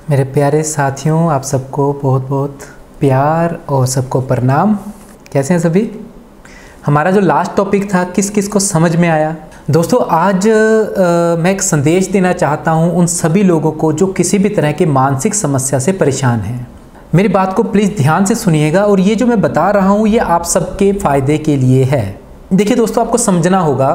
मेरे प्यारे साथियों, आप सबको बहुत बहुत प्यार और सबको प्रणाम। कैसे हैं सभी? हमारा जो लास्ट टॉपिक था किस किस को समझ में आया? दोस्तों, आज मैं एक संदेश देना चाहता हूं उन सभी लोगों को जो किसी भी तरह की मानसिक समस्या से परेशान हैं। मेरी बात को प्लीज़ ध्यान से सुनिएगा और ये जो मैं बता रहा हूं ये आप सबके फ़ायदे के लिए है। देखिए दोस्तों, आपको समझना होगा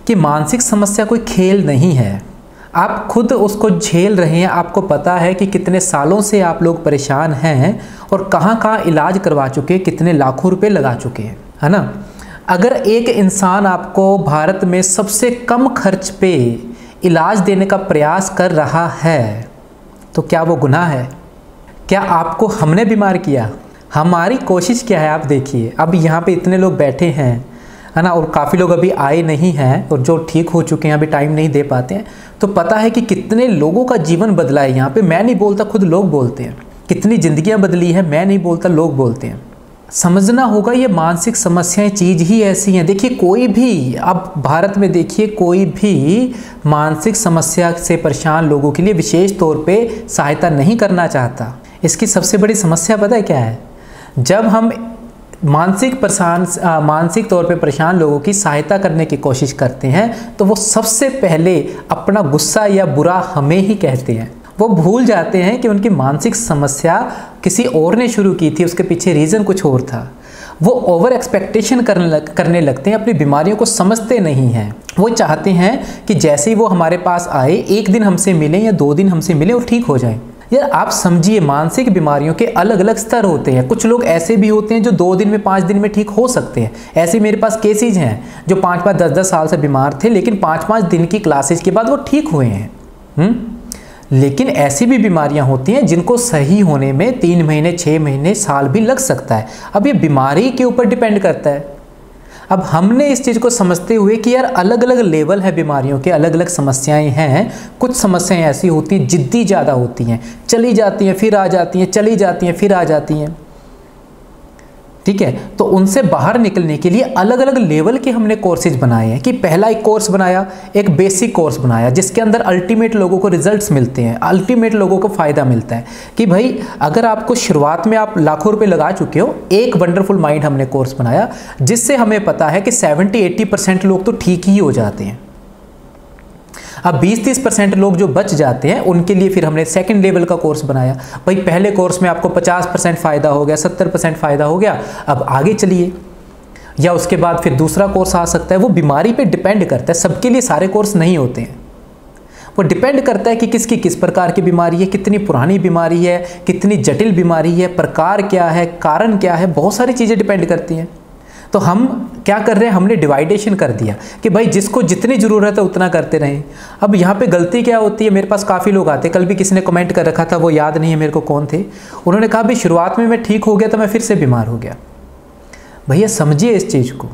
कि मानसिक समस्या कोई खेल नहीं है। आप खुद उसको झेल रहे हैं। आपको पता है कि कितने सालों से आप लोग परेशान हैं और कहाँ कहाँ इलाज करवा चुके हैं, कितने लाखों रुपए लगा चुके हैं, है ना। अगर एक इंसान आपको भारत में सबसे कम खर्च पे इलाज देने का प्रयास कर रहा है तो क्या वो गुनाह है? क्या आपको हमने बीमार किया? हमारी कोशिश क्या है आप देखिए। अब यहाँ पे इतने लोग बैठे हैं, है ना, और काफ़ी लोग अभी आए नहीं हैं और जो ठीक हो चुके हैं अभी टाइम नहीं दे पाते हैं। तो पता है कि कितने लोगों का जीवन बदला है यहाँ पे। मैं नहीं बोलता, खुद लोग बोलते हैं। कितनी ज़िंदगियाँ बदली हैं, मैं नहीं बोलता, लोग बोलते हैं। समझना होगा ये मानसिक समस्याएं चीज़ ही ऐसी हैं। देखिए, कोई भी अब भारत में देखिए, कोई भी मानसिक समस्या से परेशान लोगों के लिए विशेष तौर पे सहायता नहीं करना चाहता। इसकी सबसे बड़ी समस्या पता है क्या है? जब हम मानसिक तौर पे परेशान लोगों की सहायता करने की कोशिश करते हैं तो वो सबसे पहले अपना गुस्सा या बुरा हमें ही कहते हैं। वो भूल जाते हैं कि उनकी मानसिक समस्या किसी और ने शुरू की थी, उसके पीछे रीज़न कुछ और था। वो ओवर एक्सपेक्टेशन करने लगते हैं, अपनी बीमारियों को समझते नहीं हैं। वो चाहते हैं कि जैसे ही वो हमारे पास आए, एक दिन हमसे मिलें या 2 दिन हमसे मिलें और ठीक हो जाएं। यार आप समझिए, मानसिक बीमारियों के अलग अलग स्तर होते हैं। कुछ लोग ऐसे भी होते हैं जो 2 दिन में 5 दिन में ठीक हो सकते हैं। ऐसे मेरे पास केसेज हैं जो 5-5 10-10 साल से बीमार थे, लेकिन 5-5 दिन की क्लासेज के बाद वो ठीक हुए हैं। लेकिन ऐसी भी बीमारियां होती हैं जिनको सही होने में 3 महीने, 6 महीने, साल भी लग सकता है। अब ये बीमारी के ऊपर डिपेंड करता है। अब हमने इस चीज़ को समझते हुए कि यार अलग अलग लेवल है बीमारियों के, अलग अलग समस्याएं हैं। कुछ समस्याएं ऐसी होती हैं, जिद्दी ज़्यादा होती हैं, चली जाती हैं फिर आ जाती हैं, चली जाती हैं फिर आ जाती हैं, ठीक है। तो उनसे बाहर निकलने के लिए अलग अलग लेवल के हमने कोर्सेज बनाए हैं। कि पहला एक कोर्स बनाया, एक बेसिक कोर्स बनाया जिसके अंदर अल्टीमेट लोगों को रिजल्ट्स मिलते हैं, अल्टीमेट लोगों को फ़ायदा मिलता है। कि भाई अगर आपको शुरुआत में आप लाखों रुपए लगा चुके हो, एक वंडरफुल माइंड हमने कोर्स बनाया जिससे हमें पता है कि 70-80% लोग तो ठीक ही हो जाते हैं। अब 20-30% लोग जो बच जाते हैं उनके लिए फिर हमने सेकंड लेवल का कोर्स बनाया। भाई पहले कोर्स में आपको 50% फ़ायदा हो गया, 70% फ़ायदा हो गया, अब आगे चलिए। या उसके बाद फिर दूसरा कोर्स आ सकता है। वो बीमारी पे डिपेंड करता है, सबके लिए सारे कोर्स नहीं होते हैं। वो डिपेंड करता है कि किसकी किस प्रकार की बीमारी है, कितनी पुरानी बीमारी है, कितनी जटिल बीमारी है, प्रकार क्या है, कारण क्या है, बहुत सारी चीज़ें डिपेंड करती हैं। तो हम क्या कर रहे हैं, हमने डिवाइडेशन कर दिया कि भाई जिसको जितनी ज़रूरत है उतना करते रहें। अब यहाँ पे गलती क्या होती है, मेरे पास काफ़ी लोग आते हैं। कल भी किसी ने कमेंट कर रखा था, वो याद नहीं है मेरे को कौन थे। उन्होंने कहा भाई शुरुआत में मैं ठीक हो गया तो मैं फिर से बीमार हो गया। भैया समझिए इस चीज़ को।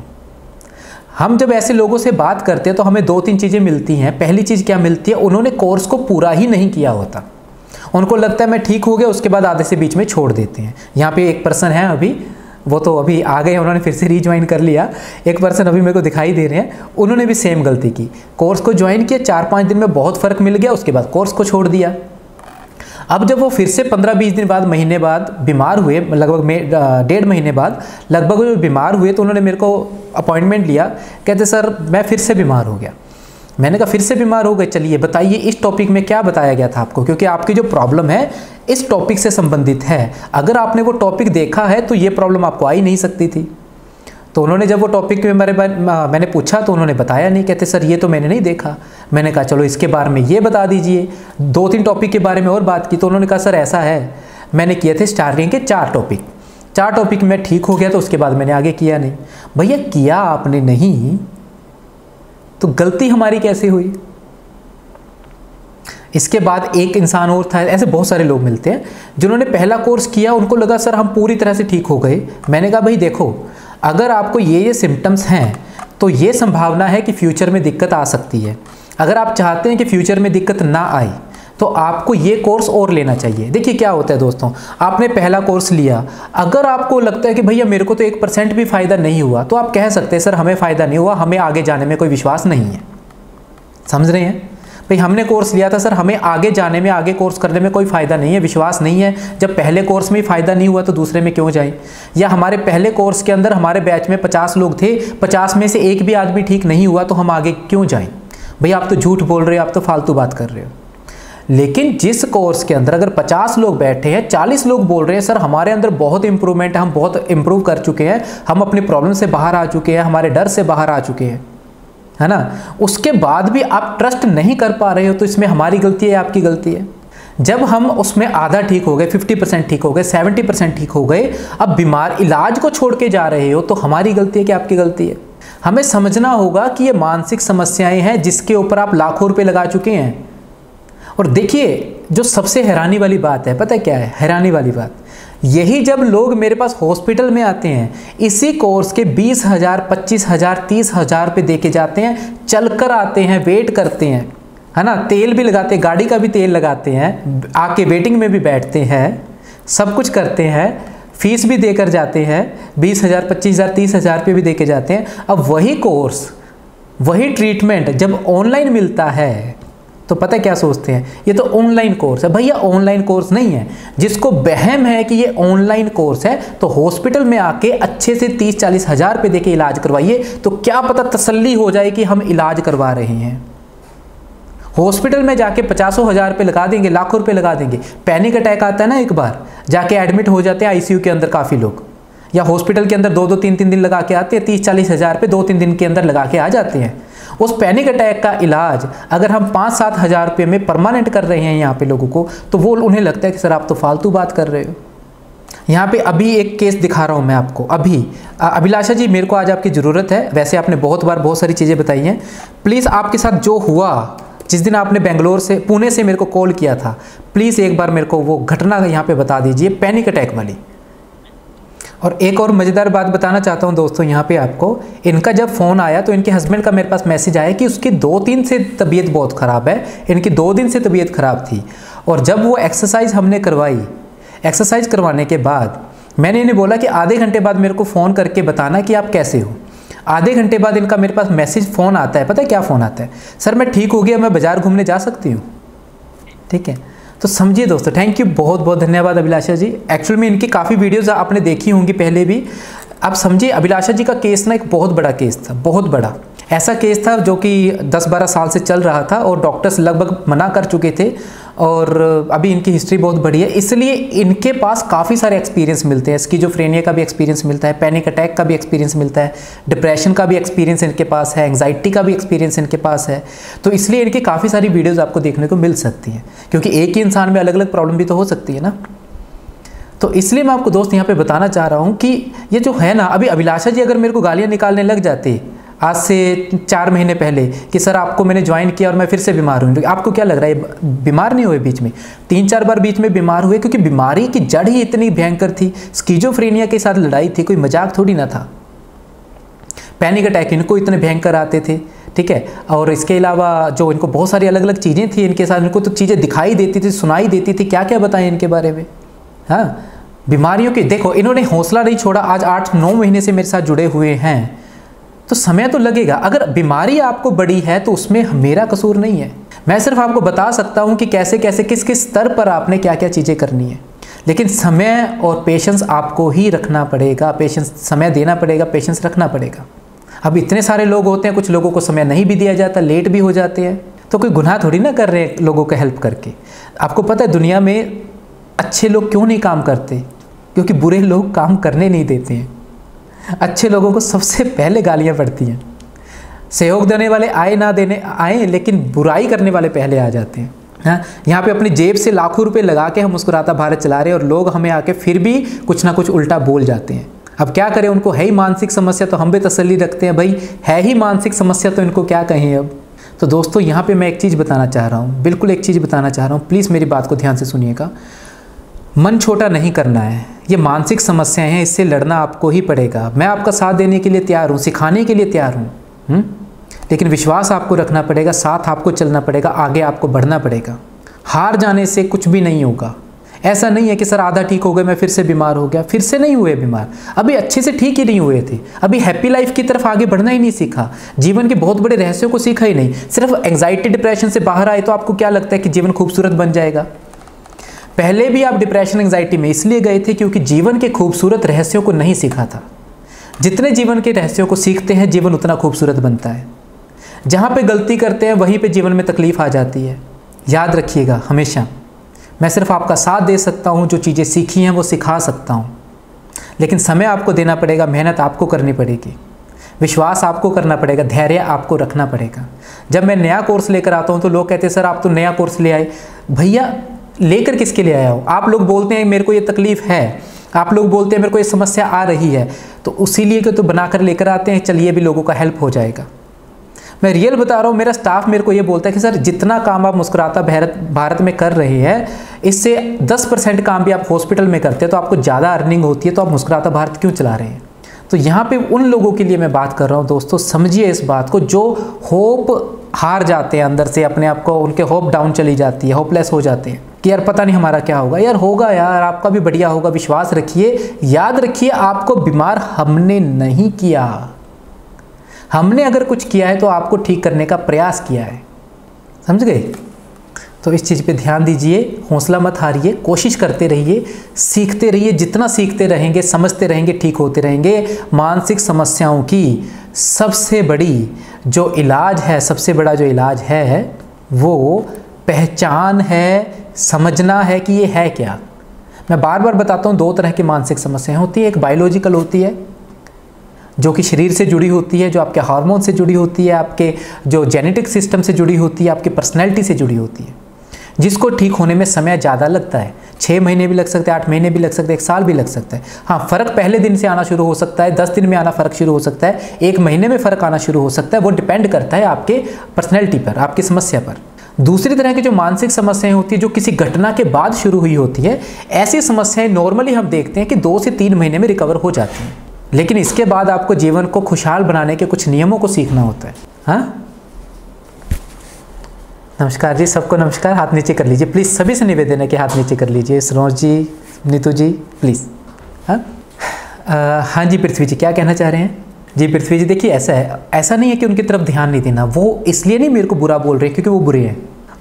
हम जब ऐसे लोगों से बात करते हैं तो हमें 2-3 चीज़ें मिलती हैं। पहली चीज़ क्या मिलती है, उन्होंने कोर्स को पूरा ही नहीं किया होता। उनको लगता है मैं ठीक हो गया, उसके बाद आधे से बीच में छोड़ देते हैं। यहाँ पे एक पर्सन है अभी, वो तो अभी आ गए, उन्होंने फिर से रीज्वाइन कर लिया। एक पर्सन अभी मेरे को दिखाई दे रहे हैं, उन्होंने भी सेम गलती की। कोर्स को ज्वाइन किया, 4-5 दिन में बहुत फ़र्क मिल गया, उसके बाद कोर्स को छोड़ दिया। अब जब वो फिर से 15-20 दिन बाद, महीने बाद बीमार हुए, लगभग 1.5 महीने बाद लगभग वो बीमार हुए, तो उन्होंने मेरे को अपॉइंटमेंट लिया। कहते सर मैं फिर से बीमार हो गया। मैंने कहा फिर से बीमार हो गए, चलिए बताइए इस टॉपिक में क्या बताया गया था आपको, क्योंकि आपकी जो प्रॉब्लम है इस टॉपिक से संबंधित है। अगर आपने वो टॉपिक देखा है तो ये प्रॉब्लम आपको आ ही नहीं सकती थी। तो उन्होंने जब वो टॉपिक में मैंने पूछा तो उन्होंने बताया नहीं। कहते सर ये तो मैंने नहीं देखा। मैंने कहा चलो इसके बारे में ये बता दीजिए। 2-3 टॉपिक के बारे में और बात की तो उन्होंने कहा सर ऐसा है, मैंने किए थे स्टार्टिंग के 4 टॉपिक में ठीक हो गया, तो उसके बाद मैंने आगे किया नहीं। भैया किया आपने नहीं तो गलती हमारी कैसे हुई? इसके बाद एक इंसान और था, ऐसे बहुत सारे लोग मिलते हैं जिन्होंने पहला कोर्स किया, उनको लगा सर हम पूरी तरह से ठीक हो गए। मैंने कहा भाई देखो, अगर आपको ये सिम्टम्स हैं तो ये संभावना है कि फ्यूचर में दिक्कत आ सकती है। अगर आप चाहते हैं कि फ्यूचर में दिक्कत ना आए तो आपको ये कोर्स और लेना चाहिए। देखिए क्या होता है दोस्तों, आपने पहला कोर्स लिया, अगर आपको लगता है कि भैया मेरे को तो 1% भी फ़ायदा नहीं हुआ, तो आप कह सकते हैं सर हमें फ़ायदा नहीं हुआ, हमें आगे जाने में कोई विश्वास नहीं है। समझ रहे हैं? भाई हमने कोर्स लिया था सर, हमें आगे जाने में, आगे कोर्स करने में कोई फ़ायदा नहीं है, विश्वास नहीं है, जब पहले कोर्स में ही फ़ायदा नहीं हुआ तो दूसरे में क्यों जाएं। या हमारे पहले कोर्स के अंदर हमारे बैच में 50 लोग थे, 50 में से एक भी आदमी ठीक नहीं हुआ तो हम आगे क्यों जाएं। भाई आप तो झूठ बोल रहे हो, आप तो फालतू बात कर रहे हो। लेकिन जिस कोर्स के अंदर अगर 50 लोग बैठे हैं, 40 लोग बोल रहे हैं सर हमारे अंदर बहुत इंप्रूवमेंट है, हम बहुत इंप्रूव कर चुके हैं, हम अपनी प्रॉब्लम से बाहर आ चुके हैं, हमारे डर से बाहर आ चुके हैं, है ना, उसके बाद भी आप ट्रस्ट नहीं कर पा रहे हो तो इसमें हमारी गलती है, आपकी गलती है। जब हम उसमें आधा ठीक हो गए, 50% ठीक हो गए, 70% ठीक हो गए, अब बीमार इलाज को छोड़ के जा रहे हो तो हमारी गलती है कि आपकी गलती है। हमें समझना होगा कि ये मानसिक समस्याएं हैं जिसके ऊपर आप लाखों रुपए लगा चुके हैं। और देखिए जो सबसे हैरानी वाली बात है, पता है क्या है हैरानी वाली बात, यही जब लोग मेरे पास हॉस्पिटल में आते हैं, इसी कोर्स के 20,000, 25,000, 30,000 रुपये दे के जाते हैं, चलकर आते हैं, वेट करते हैं, है ना, तेल भी लगाते हैं, गाड़ी का भी तेल लगाते हैं, आके वेटिंग में भी बैठते हैं, सब कुछ करते हैं, फीस भी देकर जाते हैं, 20,000, 25,000, 30,000 रुपये भी दे के जाते हैं। अब वही कोर्स, वही ट्रीटमेंट जब ऑनलाइन मिलता है तो पता क्या सोचते हैं, ये तो ऑनलाइन कोर्स है। भैया ऑनलाइन कोर्स नहीं है। जिसको वहम है कि ये ऑनलाइन कोर्स है तो हॉस्पिटल में आके अच्छे से 30-40 हज़ार रुपये देके इलाज करवाइए, तो क्या पता तसल्ली हो जाए कि हम इलाज करवा रहे हैं। हॉस्पिटल में जाके 50,000 रुपये लगा देंगे, लाखों रुपये लगा देंगे, पैनिक अटैक आता है ना, एक बार जाके एडमिट हो जाते हैं आईसीयू के अंदर काफ़ी लोग, या हॉस्पिटल के अंदर 2-2, 3-3 दिन लगा के आते हैं, 30-40 हज़ार रुपये 2-3 दिन के अंदर लगा के आ जाते हैं। उस पैनिक अटैक का इलाज अगर हम 5-7 हज़ार रुपये में परमानेंट कर रहे हैं यहाँ पे लोगों को, तो वो उन्हें लगता है कि सर आप तो फालतू बात कर रहे हो। यहाँ पे अभी एक केस दिखा रहा हूँ मैं आपको। अभी अभिलाषा जी, मेरे को आज आपकी ज़रूरत है, वैसे आपने बहुत बार बहुत सारी चीज़ें बताई हैं, प्लीज़ आपके साथ जो हुआ जिस दिन आपने बेंगलोर से, पुणे से मेरे को कॉल किया था, प्लीज़ एक बार मेरे को वो घटना यहाँ पे बता दीजिए, पैनिक अटैक वाली। और एक और मज़ेदार बात बताना चाहता हूँ दोस्तों यहाँ पे आपको, इनका जब फ़ोन आया तो इनके हस्बैंड का मेरे पास मैसेज आया कि उसकी 2-3 से तबीयत बहुत ख़राब है, इनकी 2 दिन से तबीयत ख़राब थी। और जब वो एक्सरसाइज हमने करवाई, एक्सरसाइज करवाने के बाद मैंने इन्हें बोला कि आधे घंटे बाद मेरे को फ़ोन करके बताना कि आप कैसे हो। आधे घंटे बाद इनका मेरे पास मैसेज फ़ोन आता है, पता है क्या फ़ोन आता है, सर मैं ठीक हो गया, मैं बाज़ार घूमने जा सकती हूँ। ठीक है, तो समझिए दोस्तों, थैंक यू, बहुत बहुत धन्यवाद अभिलाषा जी। एक्चुअल में इनकी काफ़ी वीडियोज़ आपने देखी होंगी पहले भी। आप समझिए अभिलाषा जी का केस ना एक बहुत बड़ा केस था, बहुत बड़ा ऐसा केस था जो कि 10-12 साल से चल रहा था और डॉक्टर्स लगभग मना कर चुके थे, और अभी इनकी हिस्ट्री बहुत बड़ी है, इसलिए इनके पास काफ़ी सारे एक्सपीरियंस मिलते हैं। स्किज़ोफ्रेनिया का भी एक्सपीरियंस मिलता है, पैनिक अटैक का भी एक्सपीरियंस मिलता है, डिप्रेशन का भी एक्सपीरियंस इनके पास है, एंग्जाइटी का भी एक्सपीरियंस इनके पास है। तो इसलिए इनकी काफ़ी सारी वीडियोज़ आपको देखने को मिल सकती हैं, क्योंकि एक ही इंसान में अलग अलग प्रॉब्लम भी तो हो सकती है ना। तो इसलिए मैं आपको दोस्त यहाँ पे बताना चाह रहा हूँ कि ये जो है ना, अभी अभिलाषा जी अगर मेरे को गालियाँ निकालने लग जाते आज से 4 महीने पहले कि सर आपको मैंने ज्वाइन किया और मैं फिर से बीमार हूँ, आपको क्या लग रहा है बीमार नहीं हुए? बीच में 3-4 बार बीच में बीमार हुए, क्योंकि बीमारी की जड़ ही इतनी भयंकर थी। स्किज़ोफ्रेनिया के साथ लड़ाई थी, कोई मजाक थोड़ी ना था। पैनिक अटैक इनको इतने भयंकर आते थे, ठीक है। और इसके अलावा जो इनको बहुत सारी अलग अलग चीज़ें थी इनके साथ, इनको तो चीज़ें दिखाई देती थी, सुनाई देती थी, क्या क्या बताएं इनके बारे में। हाँ, बीमारियों के देखो, इन्होंने हौसला नहीं छोड़ा, आज 8-9 महीने से मेरे साथ जुड़े हुए हैं। तो समय तो लगेगा, अगर बीमारी आपको बड़ी है तो उसमें मेरा कसूर नहीं है। मैं सिर्फ आपको बता सकता हूं कि कैसे कैसे किस किस स्तर पर आपने क्या क्या चीज़ें करनी है, लेकिन समय और पेशेंस आपको ही रखना पड़ेगा, पेशेंस, समय देना पड़ेगा, पेशेंस रखना पड़ेगा। अब इतने सारे लोग होते हैं, कुछ लोगों को समय नहीं भी दिया जाता, लेट भी हो जाते हैं, तो कोई गुनाह थोड़ी ना कर रहे हैं लोगों को हेल्प करके। आपको पता है दुनिया में अच्छे लोग क्यों नहीं काम करते? क्योंकि बुरे लोग काम करने नहीं देते हैं। अच्छे लोगों को सबसे पहले गालियाँ पड़ती हैं। सहयोग देने वाले आए लेकिन बुराई करने वाले पहले आ जाते हैं। हाँ, यहाँ पे अपनी जेब से लाखों रुपए लगा के हम मुस्कुराता भारत चला रहे हैं और लोग हमें आके फिर भी कुछ ना कुछ उल्टा बोल जाते हैं। अब क्या करें, उनको है ही मानसिक समस्या, तो हम भी तसल्ली रखते हैं, भाई है ही मानसिक समस्या तो इनको क्या कहें अब। तो दोस्तों यहाँ पे मैं एक चीज़ बताना चाह रहा हूँ, बिल्कुल एक चीज़ बताना चाह रहा हूँ, प्लीज़ मेरी बात को ध्यान से सुनिएगा। मन छोटा नहीं करना है, ये मानसिक समस्याएं हैं, इससे लड़ना आपको ही पड़ेगा। मैं आपका साथ देने के लिए तैयार हूँ, सिखाने के लिए तैयार हूँ, लेकिन विश्वास आपको रखना पड़ेगा, साथ आपको चलना पड़ेगा, आगे आपको बढ़ना पड़ेगा। हार जाने से कुछ भी नहीं होगा। ऐसा नहीं है कि सर आधा ठीक हो गया मैं फिर से बीमार हो गया, फिर से नहीं हुए बीमार, अभी अच्छे से ठीक ही नहीं हुए थे, अभी हैप्पी लाइफ की तरफ आगे बढ़ना ही नहीं सीखा, जीवन के बहुत बड़े रहस्यों को सीखा ही नहीं, सिर्फ एंग्जाइटी डिप्रेशन से बाहर आए तो आपको क्या लगता है कि जीवन खूबसूरत बन जाएगा? पहले भी आप डिप्रेशन एंग्जाइटी में इसलिए गए थे क्योंकि जीवन के खूबसूरत रहस्यों को नहीं सीखा था। जितने जीवन के रहस्यों को सीखते हैं जीवन उतना खूबसूरत बनता है। जहाँ पे गलती करते हैं वहीं पे जीवन में तकलीफ आ जाती है। याद रखिएगा हमेशा, मैं सिर्फ आपका साथ दे सकता हूँ, जो चीज़ें सीखी हैं वो सिखा सकता हूँ, लेकिन समय आपको देना पड़ेगा, मेहनत आपको करनी पड़ेगी, विश्वास आपको करना पड़ेगा, धैर्य आपको रखना पड़ेगा। जब मैं नया कोर्स लेकर आता हूँ तो लोग कहते हैं सर आप तो नया कोर्स ले आए। भैया लेकर किसके लिए आया हो? आप लोग बोलते हैं मेरे को ये तकलीफ़ है, आप लोग बोलते हैं मेरे को ये समस्या आ रही है, तो उसी लिए तो बनाकर लेकर आते हैं, चलिए भी लोगों का हेल्प हो जाएगा। मैं रियल बता रहा हूँ, मेरा स्टाफ मेरे को ये बोलता है कि सर जितना काम आप मुस्कुराता भारत में कर रहे हैं, इससे 10% काम भी आप हॉस्पिटल में करते हैं तो आपको ज़्यादा अर्निंग होती है, तो आप मुस्कुराता भारत क्यों चला रहे हैं? तो यहाँ पे उन लोगों के लिए मैं बात कर रहा हूँ दोस्तों, समझिए इस बात को, जो होप हार जाते हैं अंदर से, अपने आप को उनके होप डाउन चली जाती है, होपलेस हो जाते हैं कि यार पता नहीं हमारा क्या होगा। यार होगा यार, आपका भी बढ़िया होगा, विश्वास रखिए। याद रखिए आपको बीमार हमने नहीं किया, हमने अगर कुछ किया है तो आपको ठीक करने का प्रयास किया है, समझ गए? तो इस चीज़ पे ध्यान दीजिए, हौसला मत हारिए, कोशिश करते रहिए, सीखते रहिए, जितना सीखते रहेंगे समझते रहेंगे ठीक होते रहेंगे। मानसिक समस्याओं की सबसे बड़ी जो इलाज है, सबसे बड़ा जो इलाज है वो पहचान है, समझना है कि ये है क्या। मैं बार बार बताता हूँ, दो तरह की मानसिक समस्याएं होती है, एक बायोलॉजिकल होती है जो कि शरीर से जुड़ी होती है, जो आपके हार्मोन से जुड़ी होती है, आपके जो जेनेटिक सिस्टम से जुड़ी होती है, आपकी पर्सनैलिटी से जुड़ी होती है, जिसको ठीक होने में समय ज़्यादा लगता है। 6 महीने भी लग सकते हैं, 8 महीने भी लग सकते हैं, 1 साल भी लग सकता है। हाँ, फ़र्क पहले दिन से आना शुरू हो सकता है, 10 दिन में आना फ़र्क शुरू हो सकता है, 1 महीने में फ़र्क आना शुरू हो सकता है। वो डिपेंड करता है आपके पर्सनैलिटी पर, आपकी समस्या पर। दूसरी तरह की जो मानसिक समस्याएं होती है जो किसी घटना के बाद शुरू हुई होती है, ऐसी समस्याएं नॉर्मली हम देखते हैं कि 2 से 3 महीने में रिकवर हो जाती हैं, लेकिन इसके बाद आपको जीवन को खुशहाल बनाने के कुछ नियमों को सीखना होता है। हाँ, नमस्कार जी, सबको नमस्कार। हाथ नीचे कर लीजिए प्लीज़, सभी से निवेदन है कि हाथ नीचे कर लीजिए। सरोज जी, नीतू जी प्लीज़। हाँ जी, पृथ्वी जी क्या कहना चाह रहे हैं? जी पृथ्वी जी, देखिए ऐसा है, ऐसा नहीं है कि उनकी तरफ ध्यान नहीं देना, वो इसलिए नहीं मेरे को बुरा बोल रहे हैं क्योंकि वो बुरे हैं,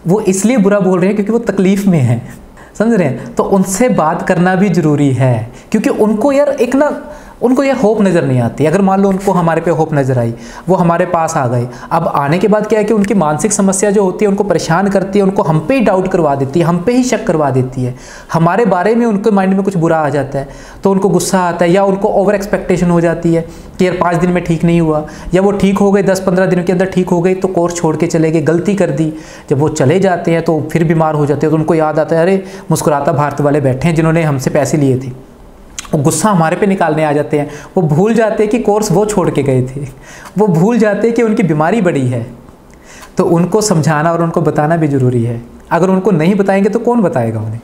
वो इसलिए बुरा बोल रहे हैं क्योंकि वो तकलीफ़ में हैं, समझ रहे हैं? तो उनसे बात करना भी ज़रूरी है, क्योंकि उनको यार उनको यार होप नज़र नहीं आती। अगर मान लो उनको हमारे पे होप नज़र आई, वो हमारे पास आ गए, अब आने के बाद क्या है कि उनकी मानसिक समस्या जो होती है उनको परेशान करती है, उनको हम पे ही डाउट करवा देती है, हम पे ही शक करवा देती है, हमारे बारे में उनके माइंड में कुछ बुरा आ जाता है, तो उनको गुस्सा आता है, या उनको ओवर एक्सपेक्टेशन हो जाती है कि यार 5 दिन में ठीक नहीं हुआ, या वो ठीक हो गए 10-15 दिन के अंदर ठीक हो गई तो कोर्स छोड़ के चले गए, गलती कर दी। जब वो चले जाते हैं तो फिर बीमार हो जाते हैं, तो उनको याद आता है अरे मुस्कुराता भारत वाले बैठे हैं जिन्होंने हमसे पैसे लिए थे, वो गुस्सा हमारे पे निकालने आ जाते हैं। वो भूल जाते हैं कि कोर्स वो छोड़ के गए थे, वो भूल जाते हैं कि उनकी बीमारी बड़ी है। तो उनको समझाना और उनको बताना भी ज़रूरी है। अगर उनको नहीं बताएंगे तो कौन बताएगा उन्हें?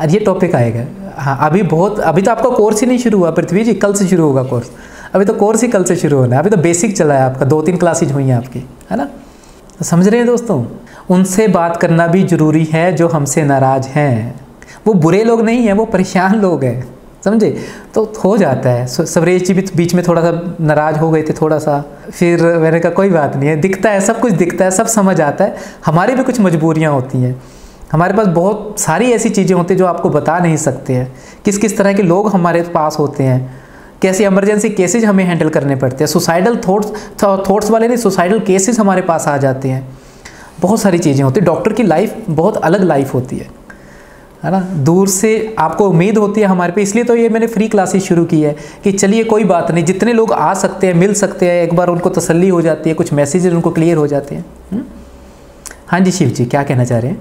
और ये टॉपिक आएगा। हाँ, अभी तो आपका कोर्स ही नहीं शुरू हुआ पृथ्वी जी, कल से शुरू होगा कोर्स। अभी तो कोर्स ही कल से शुरू होना है, अभी तो बेसिक चला है आपका, 2-3 क्लासेज हुई हैं आपकी, है ना? तो समझ रहे हैं दोस्तों, उनसे बात करना भी ज़रूरी है जो हमसे नाराज़ हैं। वो बुरे लोग नहीं हैं, वो परेशान लोग हैं, समझे? तो हो जाता है। सवरेश जी भी बीच में थोड़ा सा नाराज़ हो गए थे थोड़ा सा, फिर मैंने कहा कोई बात नहीं है, दिखता है, सब कुछ दिखता है, सब समझ आता है। हमारी भी कुछ मजबूरियाँ होती हैं, हमारे पास बहुत सारी ऐसी चीज़ें होती हैं जो आपको बता नहीं सकते हैं। किस किस तरह के लोग हमारे पास होते हैं, कैसे इमरजेंसी केसेज हमें हैंडल करने पड़ते हैं, सुसाइडल थॉट्स वाले नहीं, सुसाइडल केसेस हमारे पास आ जाते हैं। बहुत सारी चीज़ें होती हैं। डॉक्टर की लाइफ बहुत अलग लाइफ होती है ना? दूर से आपको उम्मीद होती है हमारे पे, इसलिए तो ये मैंने फ्री क्लासेस शुरू की है कि चलिए कोई बात नहीं, जितने लोग आ सकते हैं मिल सकते हैं, एक बार उनको तसल्ली हो जाती है, कुछ मैसेजेस उनको क्लियर हो जाते हैं। हाँ जी शिव जी, क्या कहना चाह रहे हैं?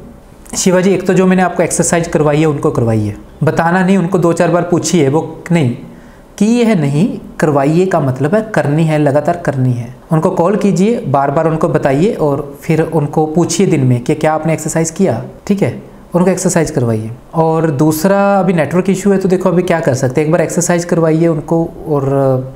शिवा जी, एक तो जो मैंने आपको एक्सरसाइज करवाई है उनको करवाइए, बताना नहीं, उनको 2-4 बार पूछिए, वो नहीं की है, नहीं करवाइए का मतलब है करनी है, लगातार करनी है। उनको कॉल कीजिए, बार बार उनको बताइए और फिर उनको पूछिए दिन में कि क्या आपने एक्सरसाइज किया, ठीक है? उनको एक्सरसाइज करवाइए। और दूसरा, अभी नेटवर्क इशू है तो देखो अभी क्या कर सकते हैं, एक बार एक्सरसाइज करवाइए उनको। और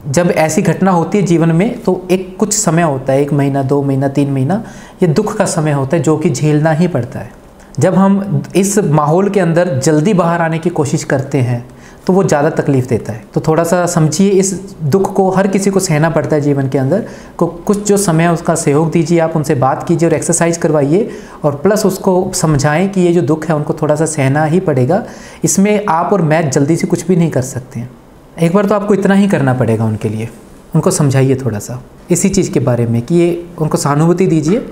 जब ऐसी घटना होती है जीवन में तो एक कुछ समय होता है, 1 महीना, 2 महीना, 3 महीना, ये दुख का समय होता है जो कि झेलना ही पड़ता है। जब हम इस माहौल के अंदर जल्दी बाहर आने की कोशिश करते हैं तो वो ज़्यादा तकलीफ़ देता है। तो थोड़ा सा समझिए, इस दुख को हर किसी को सहना पड़ता है जीवन के अंदर, को कुछ जो समय है उसका सहयोग दीजिए, आप उनसे बात कीजिए और एक्सरसाइज करवाइए, और प्लस उसको समझाएं कि ये जो दुख है उनको थोड़ा सा सहना ही पड़ेगा। इसमें आप और मैं जल्दी से कुछ भी नहीं कर सकते हैं। एक बार तो आपको इतना ही करना पड़ेगा उनके लिए, उनको समझाइए थोड़ा सा इसी चीज़ के बारे में कि ये उनको सहानुभूति दीजिए,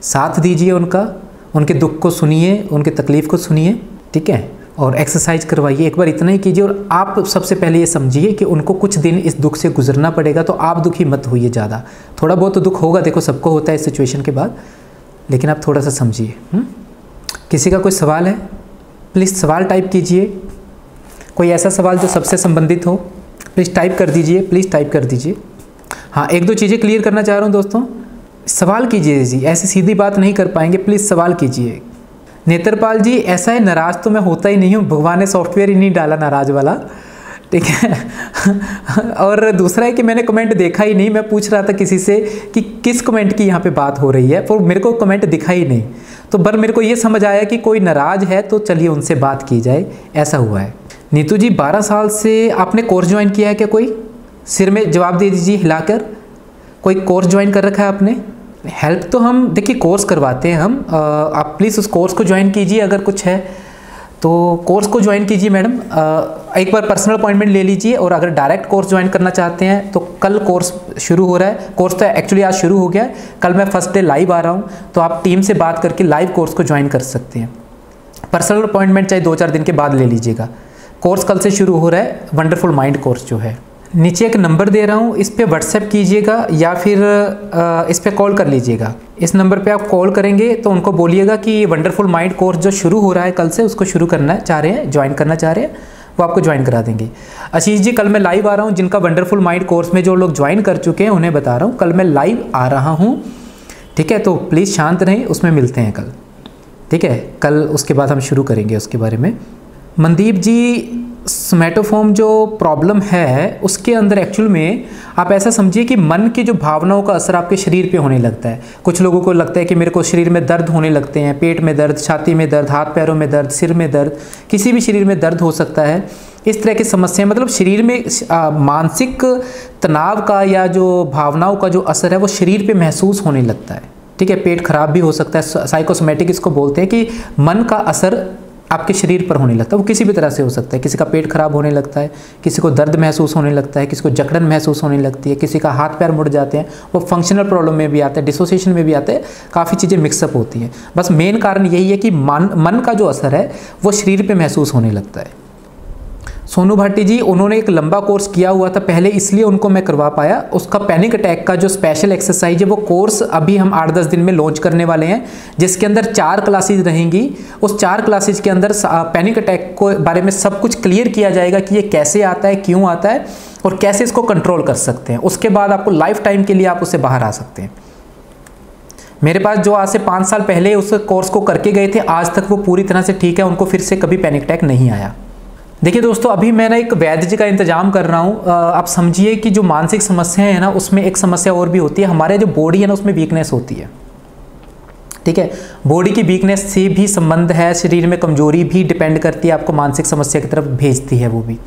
साथ दीजिए उनका, उनके दुख को सुनिए, उनके तकलीफ़ को सुनिए, ठीक है, और एक्सरसाइज करवाइए। एक बार इतना ही कीजिए। और आप सबसे पहले ये समझिए कि उनको कुछ दिन इस दुख से गुजरना पड़ेगा, तो आप दुखी मत होइए ज़्यादा। थोड़ा बहुत तो दुख होगा, देखो सबको होता है इस सिचुएशन के बाद, लेकिन आप थोड़ा सा समझिए। किसी का कोई सवाल है, प्लीज़ सवाल टाइप कीजिए। कोई ऐसा सवाल जो सबसे संबंधित हो, प्लीज़ टाइप कर दीजिए, प्लीज़ टाइप कर दीजिए। हाँ, एक दो चीज़ें क्लियर करना चाह रहा हूँ दोस्तों, सवाल कीजिए जी, ऐसी सीधी बात नहीं कर पाएंगे, प्लीज़ सवाल कीजिए। नेत्रपाल जी, ऐसा है, नाराज़ तो मैं होता ही नहीं हूँ, भगवान ने सॉफ्टवेयर ही नहीं डाला नाराज़ वाला, ठीक है। और दूसरा है कि मैंने कमेंट देखा ही नहीं, मैं पूछ रहा था किसी से कि किस कमेंट की यहाँ पे बात हो रही है, पर मेरे को कमेंट दिखा ही नहीं। तो पर मेरे को ये समझ आया कि कोई नाराज़ है तो चलिए उनसे बात की जाए, ऐसा हुआ है। नीतू जी, 12 साल से आपने कोर्स ज्वाइन किया है क्या? कोई सिर में जवाब दे दीजिए हिलाकर, कोई कोर्स ज्वाइन कर रखा है आपने? हेल्प तो हम देखिए कोर्स करवाते हैं हम, आप प्लीज़ उस कोर्स को ज्वाइन कीजिए, अगर कुछ है तो कोर्स को ज्वाइन कीजिए मैडम। एक बार पर्सनल अपॉइंटमेंट ले लीजिए, और अगर डायरेक्ट कोर्स ज्वाइन करना चाहते हैं तो कल कोर्स शुरू हो रहा है। कोर्स तो एक्चुअली आज शुरू हो गया है, कल मैं फर्स्ट डे लाइव आ रहा हूँ, तो आप टीम से बात करके लाइव कोर्स को ज्वाइन कर सकते हैं। पर्सनल अपॉइंटमेंट चाहे 2-4 दिन के बाद ले लीजिएगा। कोर्स कल से शुरू हो रहा है, वंडरफुल माइंड कोर्स जो है। नीचे एक नंबर दे रहा हूँ, इस पर व्हाट्सएप कीजिएगा या फिर इस पर कॉल कर लीजिएगा। इस नंबर पे आप कॉल करेंगे तो उनको बोलिएगा कि वंडरफुल माइंड कोर्स जो शुरू हो रहा है कल से, उसको शुरू करना चाह रहे हैं, ज्वाइन करना चाह रहे हैं, वो आपको ज्वाइन करा देंगे। आशीष जी, कल मैं लाइव आ रहा हूँ, जिनका वंडरफुल माइंड कोर्स में जो लोग ज्वाइन कर चुके हैं उन्हें बता रहा हूँ, कल मैं लाइव आ रहा हूँ, ठीक है, तो प्लीज़ शांत रहें, उसमें मिलते हैं कल, ठीक है। कल उसके बाद हम शुरू करेंगे उसके बारे में। मनदीप जी, सोमैटोफॉर्म जो प्रॉब्लम है उसके अंदर एक्चुअल में आप ऐसा समझिए कि मन की जो भावनाओं का असर आपके शरीर पे होने लगता है। कुछ लोगों को लगता है कि मेरे को शरीर में दर्द होने लगते हैं, पेट में दर्द, छाती में दर्द, हाथ पैरों में दर्द, सिर में दर्द, किसी भी शरीर में दर्द हो सकता है। इस तरह की समस्याएं, मतलब शरीर में मानसिक तनाव का या जो भावनाओं का जो असर है वो शरीर पे महसूस होने लगता है, ठीक है। पेट खराब भी हो सकता है, साइकोसोमैटिक इसको बोलते हैं कि मन का असर आपके शरीर पर होने लगता है। वो किसी भी तरह से हो सकता है, किसी का पेट खराब होने लगता है, किसी को दर्द महसूस होने लगता है, किसी को जकड़न महसूस होने लगती है, किसी का हाथ पैर मुड़ जाते हैं, वो फंक्शनल प्रॉब्लम में भी आता है, डिसोसिएशन में भी आता है, काफ़ी चीज़ें मिक्सअप होती हैं। बस मेन कारण यही है कि मन का जो असर है वो शरीर पर महसूस होने लगता है। सोनू भाटी जी, उन्होंने एक लंबा कोर्स किया हुआ था पहले, इसलिए उनको मैं करवा पाया। उसका पैनिक अटैक का जो स्पेशल एक्सरसाइज है वो कोर्स अभी हम 8-10 दिन में लॉन्च करने वाले हैं, जिसके अंदर 4 क्लासेज रहेंगी। उस 4 क्लासेज के अंदर पैनिक अटैक को बारे में सब कुछ क्लियर किया जाएगा कि ये कैसे आता है, क्यों आता है और कैसे इसको कंट्रोल कर सकते हैं। उसके बाद आपको लाइफ टाइम के लिए आप उससे बाहर आ सकते हैं। मेरे पास जो आज से 5 साल पहले उस कोर्स को करके गए थे, आज तक वो पूरी तरह से ठीक है, उनको फिर से कभी पैनिक अटैक नहीं आया। देखिए दोस्तों, अभी मैं ना एक वैद्य जी का इंतजाम कर रहा हूँ। आप समझिए कि जो मानसिक समस्याएं हैं ना, उसमें एक समस्या और भी होती है। हमारे जो बॉडी है ना, उसमें वीकनेस होती है, ठीक है। बॉडी की वीकनेस से भी संबंध है, शरीर में कमजोरी भी डिपेंड करती है, आपको मानसिक समस्या की तरफ भेजती है वो भी।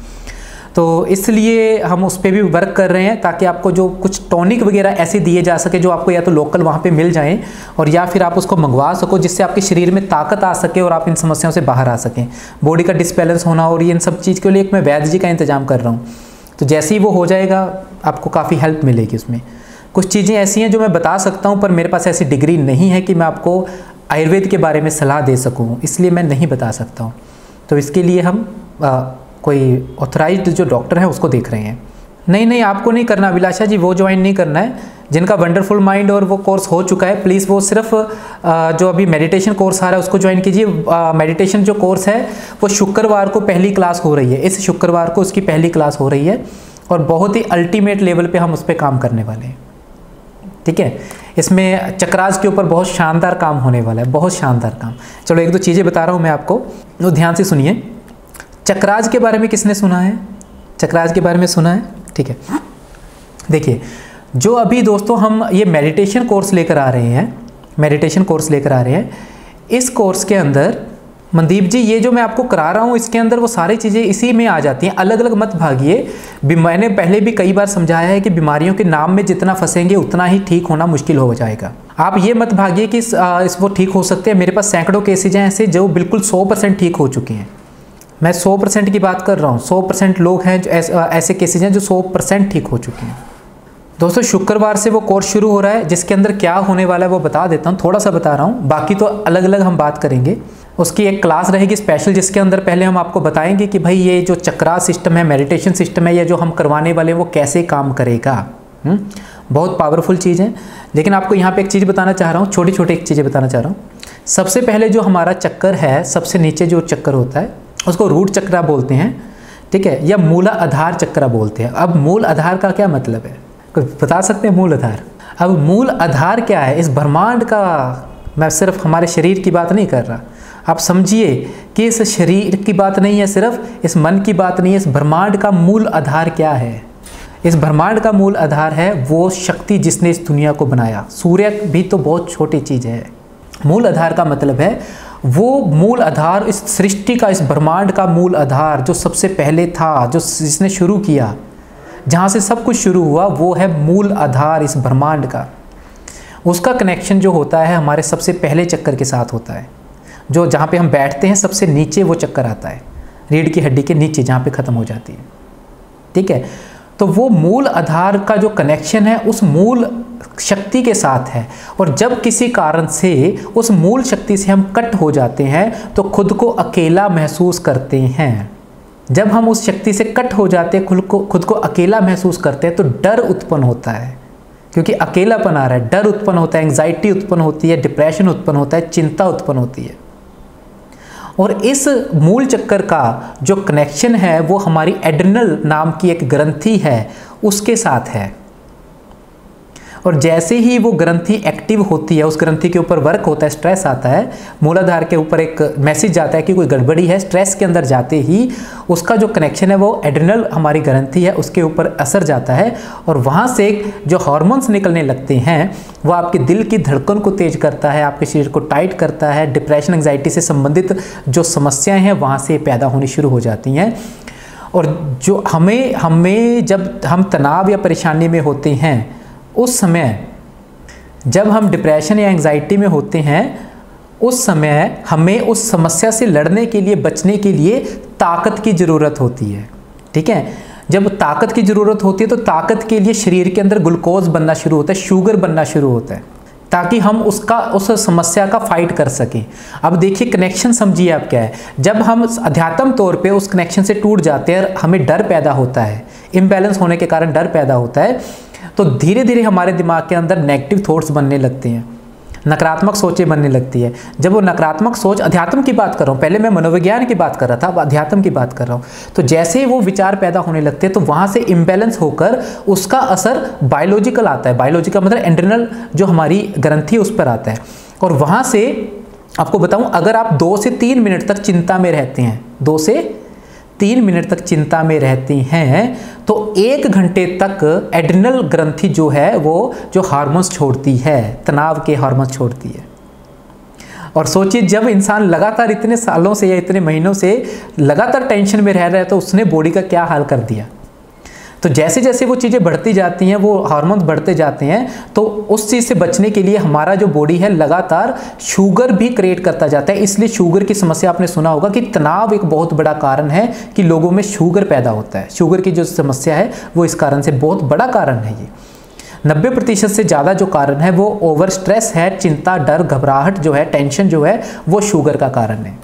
तो इसलिए हम उस पर भी वर्क कर रहे हैं, ताकि आपको जो कुछ टॉनिक वगैरह ऐसे दिए जा सके जो आपको या तो लोकल वहाँ पे मिल जाएं, और या फिर आप उसको मंगवा सको, जिससे आपके शरीर में ताकत आ सके और आप इन समस्याओं से बाहर आ सकें। बॉडी का डिसबैलेंस होना और ये इन सब चीज़ के लिए एक मैं वैद्य जी का इंतजाम कर रहा हूँ। तो जैसे ही वो हो जाएगा आपको काफ़ी हेल्प मिलेगी उसमें। कुछ चीज़ें ऐसी हैं जो मैं बता सकता हूँ, पर मेरे पास ऐसी डिग्री नहीं है कि मैं आपको आयुर्वेद के बारे में सलाह दे सकूँ, इसलिए मैं नहीं बता सकता हूँ। तो इसके लिए हम कोई ऑथराइज्ड जो डॉक्टर है उसको देख रहे हैं। नहीं, आपको नहीं करना अभिलाषा जी, वो ज्वाइन नहीं करना है। जिनका वंडरफुल माइंड और वो कोर्स हो चुका है, प्लीज़ वो सिर्फ जो अभी मेडिटेशन कोर्स आ रहा है उसको ज्वाइन कीजिए। मेडिटेशन जो कोर्स है वो शुक्रवार को पहली क्लास हो रही है, इस शुक्रवार को उसकी पहली क्लास हो रही है, और बहुत ही अल्टीमेट लेवल पे हम उस पर काम करने वाले हैं, ठीक है। इसमें चक्रास के ऊपर बहुत शानदार काम होने वाला है, बहुत शानदार काम। चलो 1-2 चीज़ें बता रहा हूँ मैं आपको, तो ध्यान से सुनिए। चक्रास के बारे में किसने सुना है? चक्रास के बारे में सुना है, ठीक है। देखिए, जो अभी दोस्तों हम ये मेडिटेशन कोर्स लेकर आ रहे हैं, मेडिटेशन कोर्स लेकर आ रहे हैं, इस कोर्स के अंदर मनदीप जी ये जो मैं आपको करा रहा हूँ इसके अंदर वो सारी चीज़ें इसी में आ जाती हैं। अलग अलग मत भागिए। मैंने पहले भी कई बार समझाया है कि बीमारियों के नाम में जितना फंसेंगे उतना ही ठीक होना मुश्किल हो जाएगा। आप ये मत भागिए कि वो ठीक हो सकते हैं। मेरे पास सैकड़ों केसेज हैं ऐसे जो बिल्कुल 100% ठीक हो चुके हैं। मैं 100% की बात कर रहा हूँ। 100% लोग हैं जो ऐसे केसेज हैं जो 100% ठीक हो चुके हैं। दोस्तों शुक्रवार से वो कोर्स शुरू हो रहा है, जिसके अंदर क्या होने वाला है वो बता देता हूँ, थोड़ा सा बता रहा हूँ, बाकी तो अलग अलग हम बात करेंगे। उसकी एक क्लास रहेगी स्पेशल, जिसके अंदर पहले हम आपको बताएंगे कि भाई ये जो चक्रा सिस्टम है, मेडिटेशन सिस्टम है, ये जो हम करवाने वाले हैं वो कैसे काम करेगा। बहुत पावरफुल चीज़ है। लेकिन आपको यहाँ पे एक चीज़ बताना चाह रहा हूँ, छोटी छोटी एक चीज़ें बताना चाह रहा हूँ। सबसे पहले जो हमारा चक्कर है, सबसे नीचे जो चक्कर होता है उसको रूट चक्रा बोलते हैं, ठीक है, या मूला आधार चक्रा बोलते हैं। अब मूल आधार का क्या मतलब है, बता सकते हैं मूल आधार? अब मूल आधार क्या है इस ब्रह्मांड का? मैं सिर्फ हमारे शरीर की बात नहीं कर रहा, आप समझिए कि इस शरीर की बात नहीं है, सिर्फ इस मन की बात नहीं है, इस ब्रह्मांड का मूल आधार क्या है? इस ब्रह्मांड का मूल आधार है वो शक्ति जिसने इस दुनिया को बनाया। सूर्य भी तो बहुत छोटी चीज़ है। मूल आधार का मतलब है वो मूल आधार, इस सृष्टि का, इस ब्रह्मांड का मूल आधार जो सबसे पहले था, जो जिसने शुरू किया, जहाँ से सब कुछ शुरू हुआ, वो है मूल आधार इस ब्रह्मांड का। उसका कनेक्शन जो होता है हमारे सबसे पहले चक्कर के साथ होता है, जो जहाँ पे हम बैठते हैं सबसे नीचे वो चक्कर आता है, रीढ़ की हड्डी के नीचे जहाँ पे ख़त्म हो जाती है, ठीक है। तो वो मूल आधार का जो कनेक्शन है उस मूल शक्ति के साथ है। और जब किसी कारण से उस मूल शक्ति से हम कट हो जाते हैं तो खुद को अकेला महसूस करते हैं। जब हम उस शक्ति से कट हो जाते हैं, खुद को अकेला महसूस करते हैं, तो डर उत्पन्न होता है, क्योंकि अकेलापन आ रहा है। डर उत्पन्न होता है, एंग्जाइटी उत्पन्न होती है, डिप्रेशन उत्पन्न होता है, चिंता उत्पन्न होती है। और इस मूल चक्कर का जो कनेक्शन है वो हमारी एड्रिनल नाम की एक ग्रंथि है उसके साथ है। और जैसे ही वो ग्रंथि एक्टिव होती है, उस ग्रंथि के ऊपर वर्क होता है, स्ट्रेस आता है, मूलाधार के ऊपर एक मैसेज जाता है कि कोई गड़बड़ी है, स्ट्रेस के अंदर जाते ही उसका जो कनेक्शन है वो एड्रिनल हमारी ग्रंथि है उसके ऊपर असर जाता है। और वहाँ से जो हार्मोन्स निकलने लगते हैं वो आपके दिल की धड़कन को तेज करता है, आपके शरीर को टाइट करता है। डिप्रेशन, एंग्जाइटी से संबंधित जो समस्याएँ हैं वहाँ से पैदा होनी शुरू हो जाती हैं। और जो हमें जब हम तनाव या परेशानी में होते हैं, उस समय जब हम डिप्रेशन या एंग्जाइटी में होते हैं, उस समय हमें उस समस्या से लड़ने के लिए, बचने के लिए ताकत की ज़रूरत होती है, ठीक है। जब ताकत की ज़रूरत होती है तो ताकत के लिए शरीर के अंदर ग्लूकोज बनना शुरू होता है, शुगर बनना शुरू होता है, ताकि हम उस समस्या का फाइट कर सकें। अब देखिए कनेक्शन समझिए आप क्या है। जब हम अध्यात्म तौर पे उस कनेक्शन से टूट जाते हैं, हमें डर पैदा होता है, इम्बैलेंस होने के कारण डर पैदा होता है, तो धीरे धीरे हमारे दिमाग के अंदर नेगेटिव थॉट्स बनने लगते हैं, नकारात्मक सोचें बनने लगती है। जब वो नकारात्मक सोच, अध्यात्म की बात कर रहा हूँ, पहले मैं मनोविज्ञान की बात कर रहा था, अब अध्यात्म की बात कर रहा हूँ, तो जैसे ही वो विचार पैदा होने लगते हैं तो वहाँ से इम्बैलेंस होकर उसका असर बायोलॉजिकल आता है। बायोलॉजिकल मतलब एंड्रिनल जो हमारी ग्रंथि है उस पर आता है। और वहाँ से आपको बताऊँ, अगर आप 2 से 3 मिनट तक चिंता में रहते हैं, 2 से 3 मिनट तक चिंता में रहती हैं, तो 1 घंटे तक एड्रिनल ग्रंथि जो है वो जो हार्मोन्स छोड़ती है, तनाव के हार्मोन्स छोड़ती है। और सोचिए जब इंसान लगातार इतने सालों से या इतने महीनों से लगातार टेंशन में रह रहा है तो उसने बॉडी का क्या हाल कर दिया। तो जैसे जैसे वो चीज़ें बढ़ती जाती हैं, वो हार्मोन्स बढ़ते जाते हैं, तो उस चीज़ से बचने के लिए हमारा जो बॉडी है लगातार शुगर भी क्रिएट करता जाता है। इसलिए शुगर की समस्या आपने सुना होगा कि तनाव एक बहुत बड़ा कारण है कि लोगों में शुगर पैदा होता है। शुगर की जो समस्या है वो इस कारण से बहुत बड़ा कारण है। ये 90% से ज़्यादा जो कारण है वो ओवर स्ट्रेस है, चिंता, डर, घबराहट जो है, टेंशन जो है, वो शुगर का कारण है।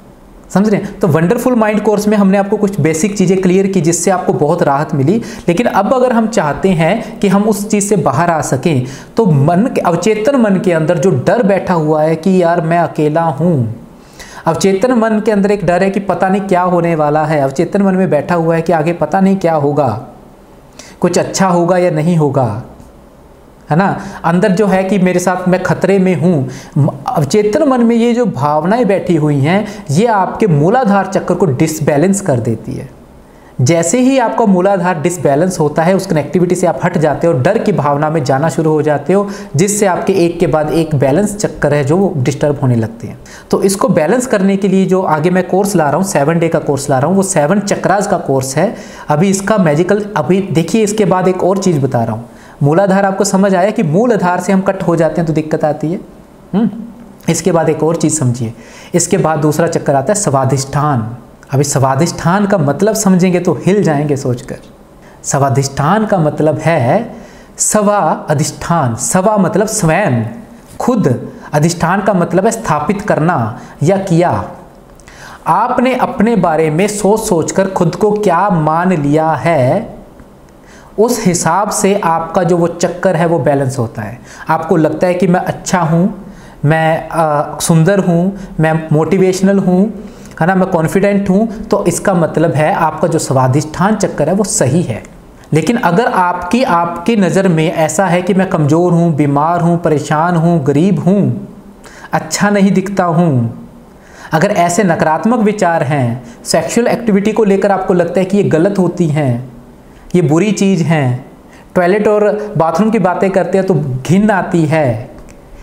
समझ रहे हैं? तो वंडरफुल माइंड कोर्स में हमने आपको कुछ बेसिक चीज़ें क्लियर की जिससे आपको बहुत राहत मिली। लेकिन अब अगर हम चाहते हैं कि हम उस चीज़ से बाहर आ सकें, तो मन के, अवचेतन मन के अंदर जो डर बैठा हुआ है कि यार मैं अकेला हूँ, अवचेतन मन के अंदर एक डर है कि पता नहीं क्या होने वाला है, अवचेतन मन में बैठा हुआ है कि आगे पता नहीं क्या होगा, कुछ अच्छा होगा या नहीं होगा, है ना, अंदर जो है कि मेरे साथ मैं खतरे में हूँ। अवचेतन मन में ये जो भावनाएं बैठी हुई हैं ये आपके मूलाधार चक्र को डिसबैलेंस कर देती है। जैसे ही आपका मूलाधार डिसबैलेंस होता है, उस कनेक्टिविटी से आप हट जाते हो, डर की भावना में जाना शुरू हो जाते हो, जिससे आपके एक के बाद एक बैलेंस चक्कर है जो वो डिस्टर्ब होने लगते हैं। तो इसको बैलेंस करने के लिए जो आगे मैं कोर्स ला रहा हूँ, 7 डे का कोर्स ला रहा हूँ, वो 7 चक्रास का कोर्स है। अभी इसका मैजिकल, अभी देखिए इसके बाद एक और चीज़ बता रहा हूँ। मूलाधार आपको समझ आया कि मूलाधार से हम कट हो जाते हैं तो दिक्कत आती है। इसके बाद एक और चीज़ समझिए, इसके बाद दूसरा चक्कर आता है स्वाधिष्ठान। अभी स्वाधिष्ठान का मतलब समझेंगे तो हिल जाएंगे सोचकर। स्वाधिष्ठान का मतलब है स्वा अधिष्ठान, स्वा मतलब स्वयं, खुद, अधिष्ठान का मतलब है स्थापित करना या किया। आपने अपने बारे में सोच सोचकर खुद को क्या मान लिया है, उस हिसाब से आपका जो वो चक्कर है वो बैलेंस होता है। आपको लगता है कि मैं अच्छा हूँ, मैं सुंदर हूँ, मैं मोटिवेशनल हूँ, है ना, मैं कॉन्फिडेंट हूँ, तो इसका मतलब है आपका जो स्वाधिष्ठान चक्कर है वो सही है। लेकिन अगर आपकी नज़र में ऐसा है कि मैं कमज़ोर हूँ, बीमार हूँ, परेशान हूँ, गरीब हूँ, अच्छा नहीं दिखता हूँ, अगर ऐसे नकारात्मक विचार हैं, सेक्सुअल एक्टिविटी को लेकर आपको लगता है कि ये गलत होती हैं, ये बुरी चीज़ हैं, टॉयलेट और बाथरूम की बातें करते हैं तो घिन आती है,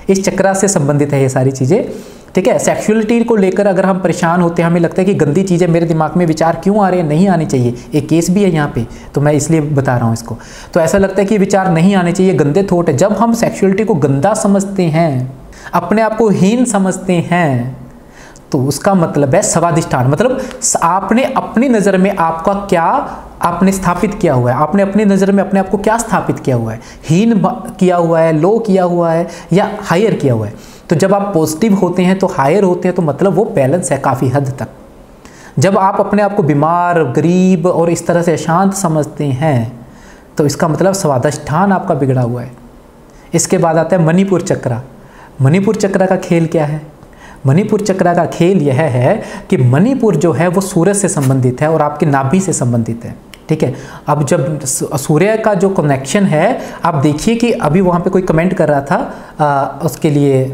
इस चक्र से संबंधित है ये सारी चीज़ें, ठीक है। सेक्सुअलिटी को लेकर अगर हम परेशान होते हैं, हमें लगता है कि गंदी चीज़ें मेरे दिमाग में विचार क्यों आ रहे हैं, नहीं आने चाहिए, एक केस भी है यहाँ पे, तो मैं इसलिए बता रहा हूँ इसको। तो ऐसा लगता है कि विचार नहीं आने चाहिए, गंदे थॉट है। जब हम सेक्सुअलिटी को गंदा समझते हैं, अपने आप को हीन समझते हैं, तो उसका मतलब है स्वाधिष्ठान। मतलब आपने अपनी नज़र में आपका क्या आपने स्थापित किया हुआ है, आपने अपनी नज़र में अपने आप को क्या स्थापित किया हुआ है, हीन किया हुआ है, लो किया हुआ है या हायर किया हुआ है। तो जब आप पॉजिटिव होते हैं तो हायर होते हैं, तो मतलब वो बैलेंस है काफ़ी हद तक। जब आप अपने आप को बीमार, गरीब और इस तरह से अशांत समझते हैं, तो इसका मतलब स्वाधिष्ठान आपका बिगड़ा हुआ है। इसके बाद आता है मणिपुर चक्र। मणिपुर चक्र का खेल क्या है? मणिपुर चक्र का खेल यह है कि मणिपुर जो है वो सूर्य से संबंधित है और आपके नाभि से संबंधित है, ठीक है। अब जब सूर्य का जो कनेक्शन है, आप देखिए कि अभी वहाँ पे कोई कमेंट कर रहा था, उसके लिए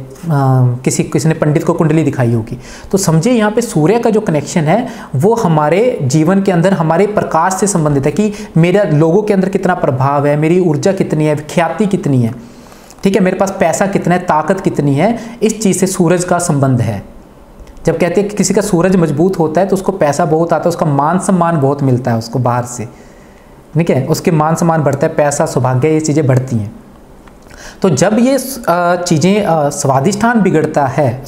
किसी ने पंडित को कुंडली दिखाई होगी, तो समझिए यहाँ पे सूर्य का जो कनेक्शन है वो हमारे जीवन के अंदर हमारे प्रकाश से संबंधित है कि मेरा लोगों के अंदर कितना प्रभाव है, मेरी ऊर्जा कितनी है, ख्याति कितनी है, ठीक है, मेरे पास पैसा कितना है, ताकत कितनी है, इस चीज़ से सूरज का संबंध है। जब कहते हैं कि किसी का सूरज मजबूत होता है तो उसको पैसा बहुत आता है, उसका मान सम्मान बहुत मिलता है उसको बाहर से, ठीक है, उसके मान सम्मान बढ़ता है, पैसा, सौभाग्य, ये चीज़ें बढ़ती हैं। तो जब ये चीज़ें स्वाधिष्ठान बिगड़ता है,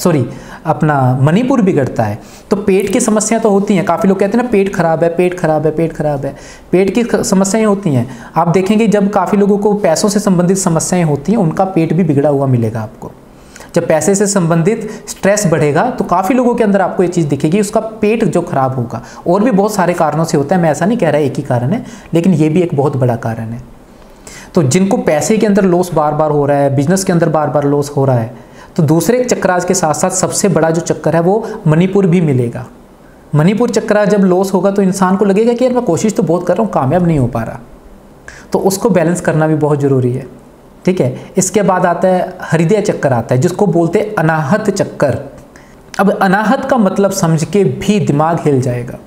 अपना मणिपुर बिगड़ता है, तो पेट की समस्या तो होती हैं। काफ़ी लोग कहते हैं ना पेट खराब है, पेट खराब है, पेट खराब है, पेट की समस्याएं होती हैं। आप देखेंगे जब काफ़ी लोगों को पैसों से संबंधित समस्याएं होती हैं, उनका पेट भी बिगड़ा हुआ मिलेगा आपको। जब पैसे से संबंधित स्ट्रेस बढ़ेगा तो काफ़ी लोगों के अंदर आपको ये चीज़ दिखेगी, उसका पेट जो खराब होगा। और भी बहुत सारे कारणों से होता है, मैं ऐसा नहीं कह रहा एक ही कारण है, लेकिन ये भी एक बहुत बड़ा कारण है। तो जिनको पैसे के अंदर लॉस बार बार हो रहा है, बिजनेस के अंदर बार बार लॉस हो रहा है, तो दूसरे चक्रास के साथ साथ सबसे बड़ा जो चक्कर है वो मणिपुर भी मिलेगा। मणिपुर चक्र जब लॉस होगा तो इंसान को लगेगा कि यार मैं कोशिश तो बहुत कर रहा हूँ, कामयाब नहीं हो पा रहा, तो उसको बैलेंस करना भी बहुत ज़रूरी है, ठीक है। इसके बाद आता है हृदय चक्कर आता है, जिसको बोलते हैं अनाहत चक्कर। अब अनाहत का मतलब समझ के भी दिमाग हिल जाएगा।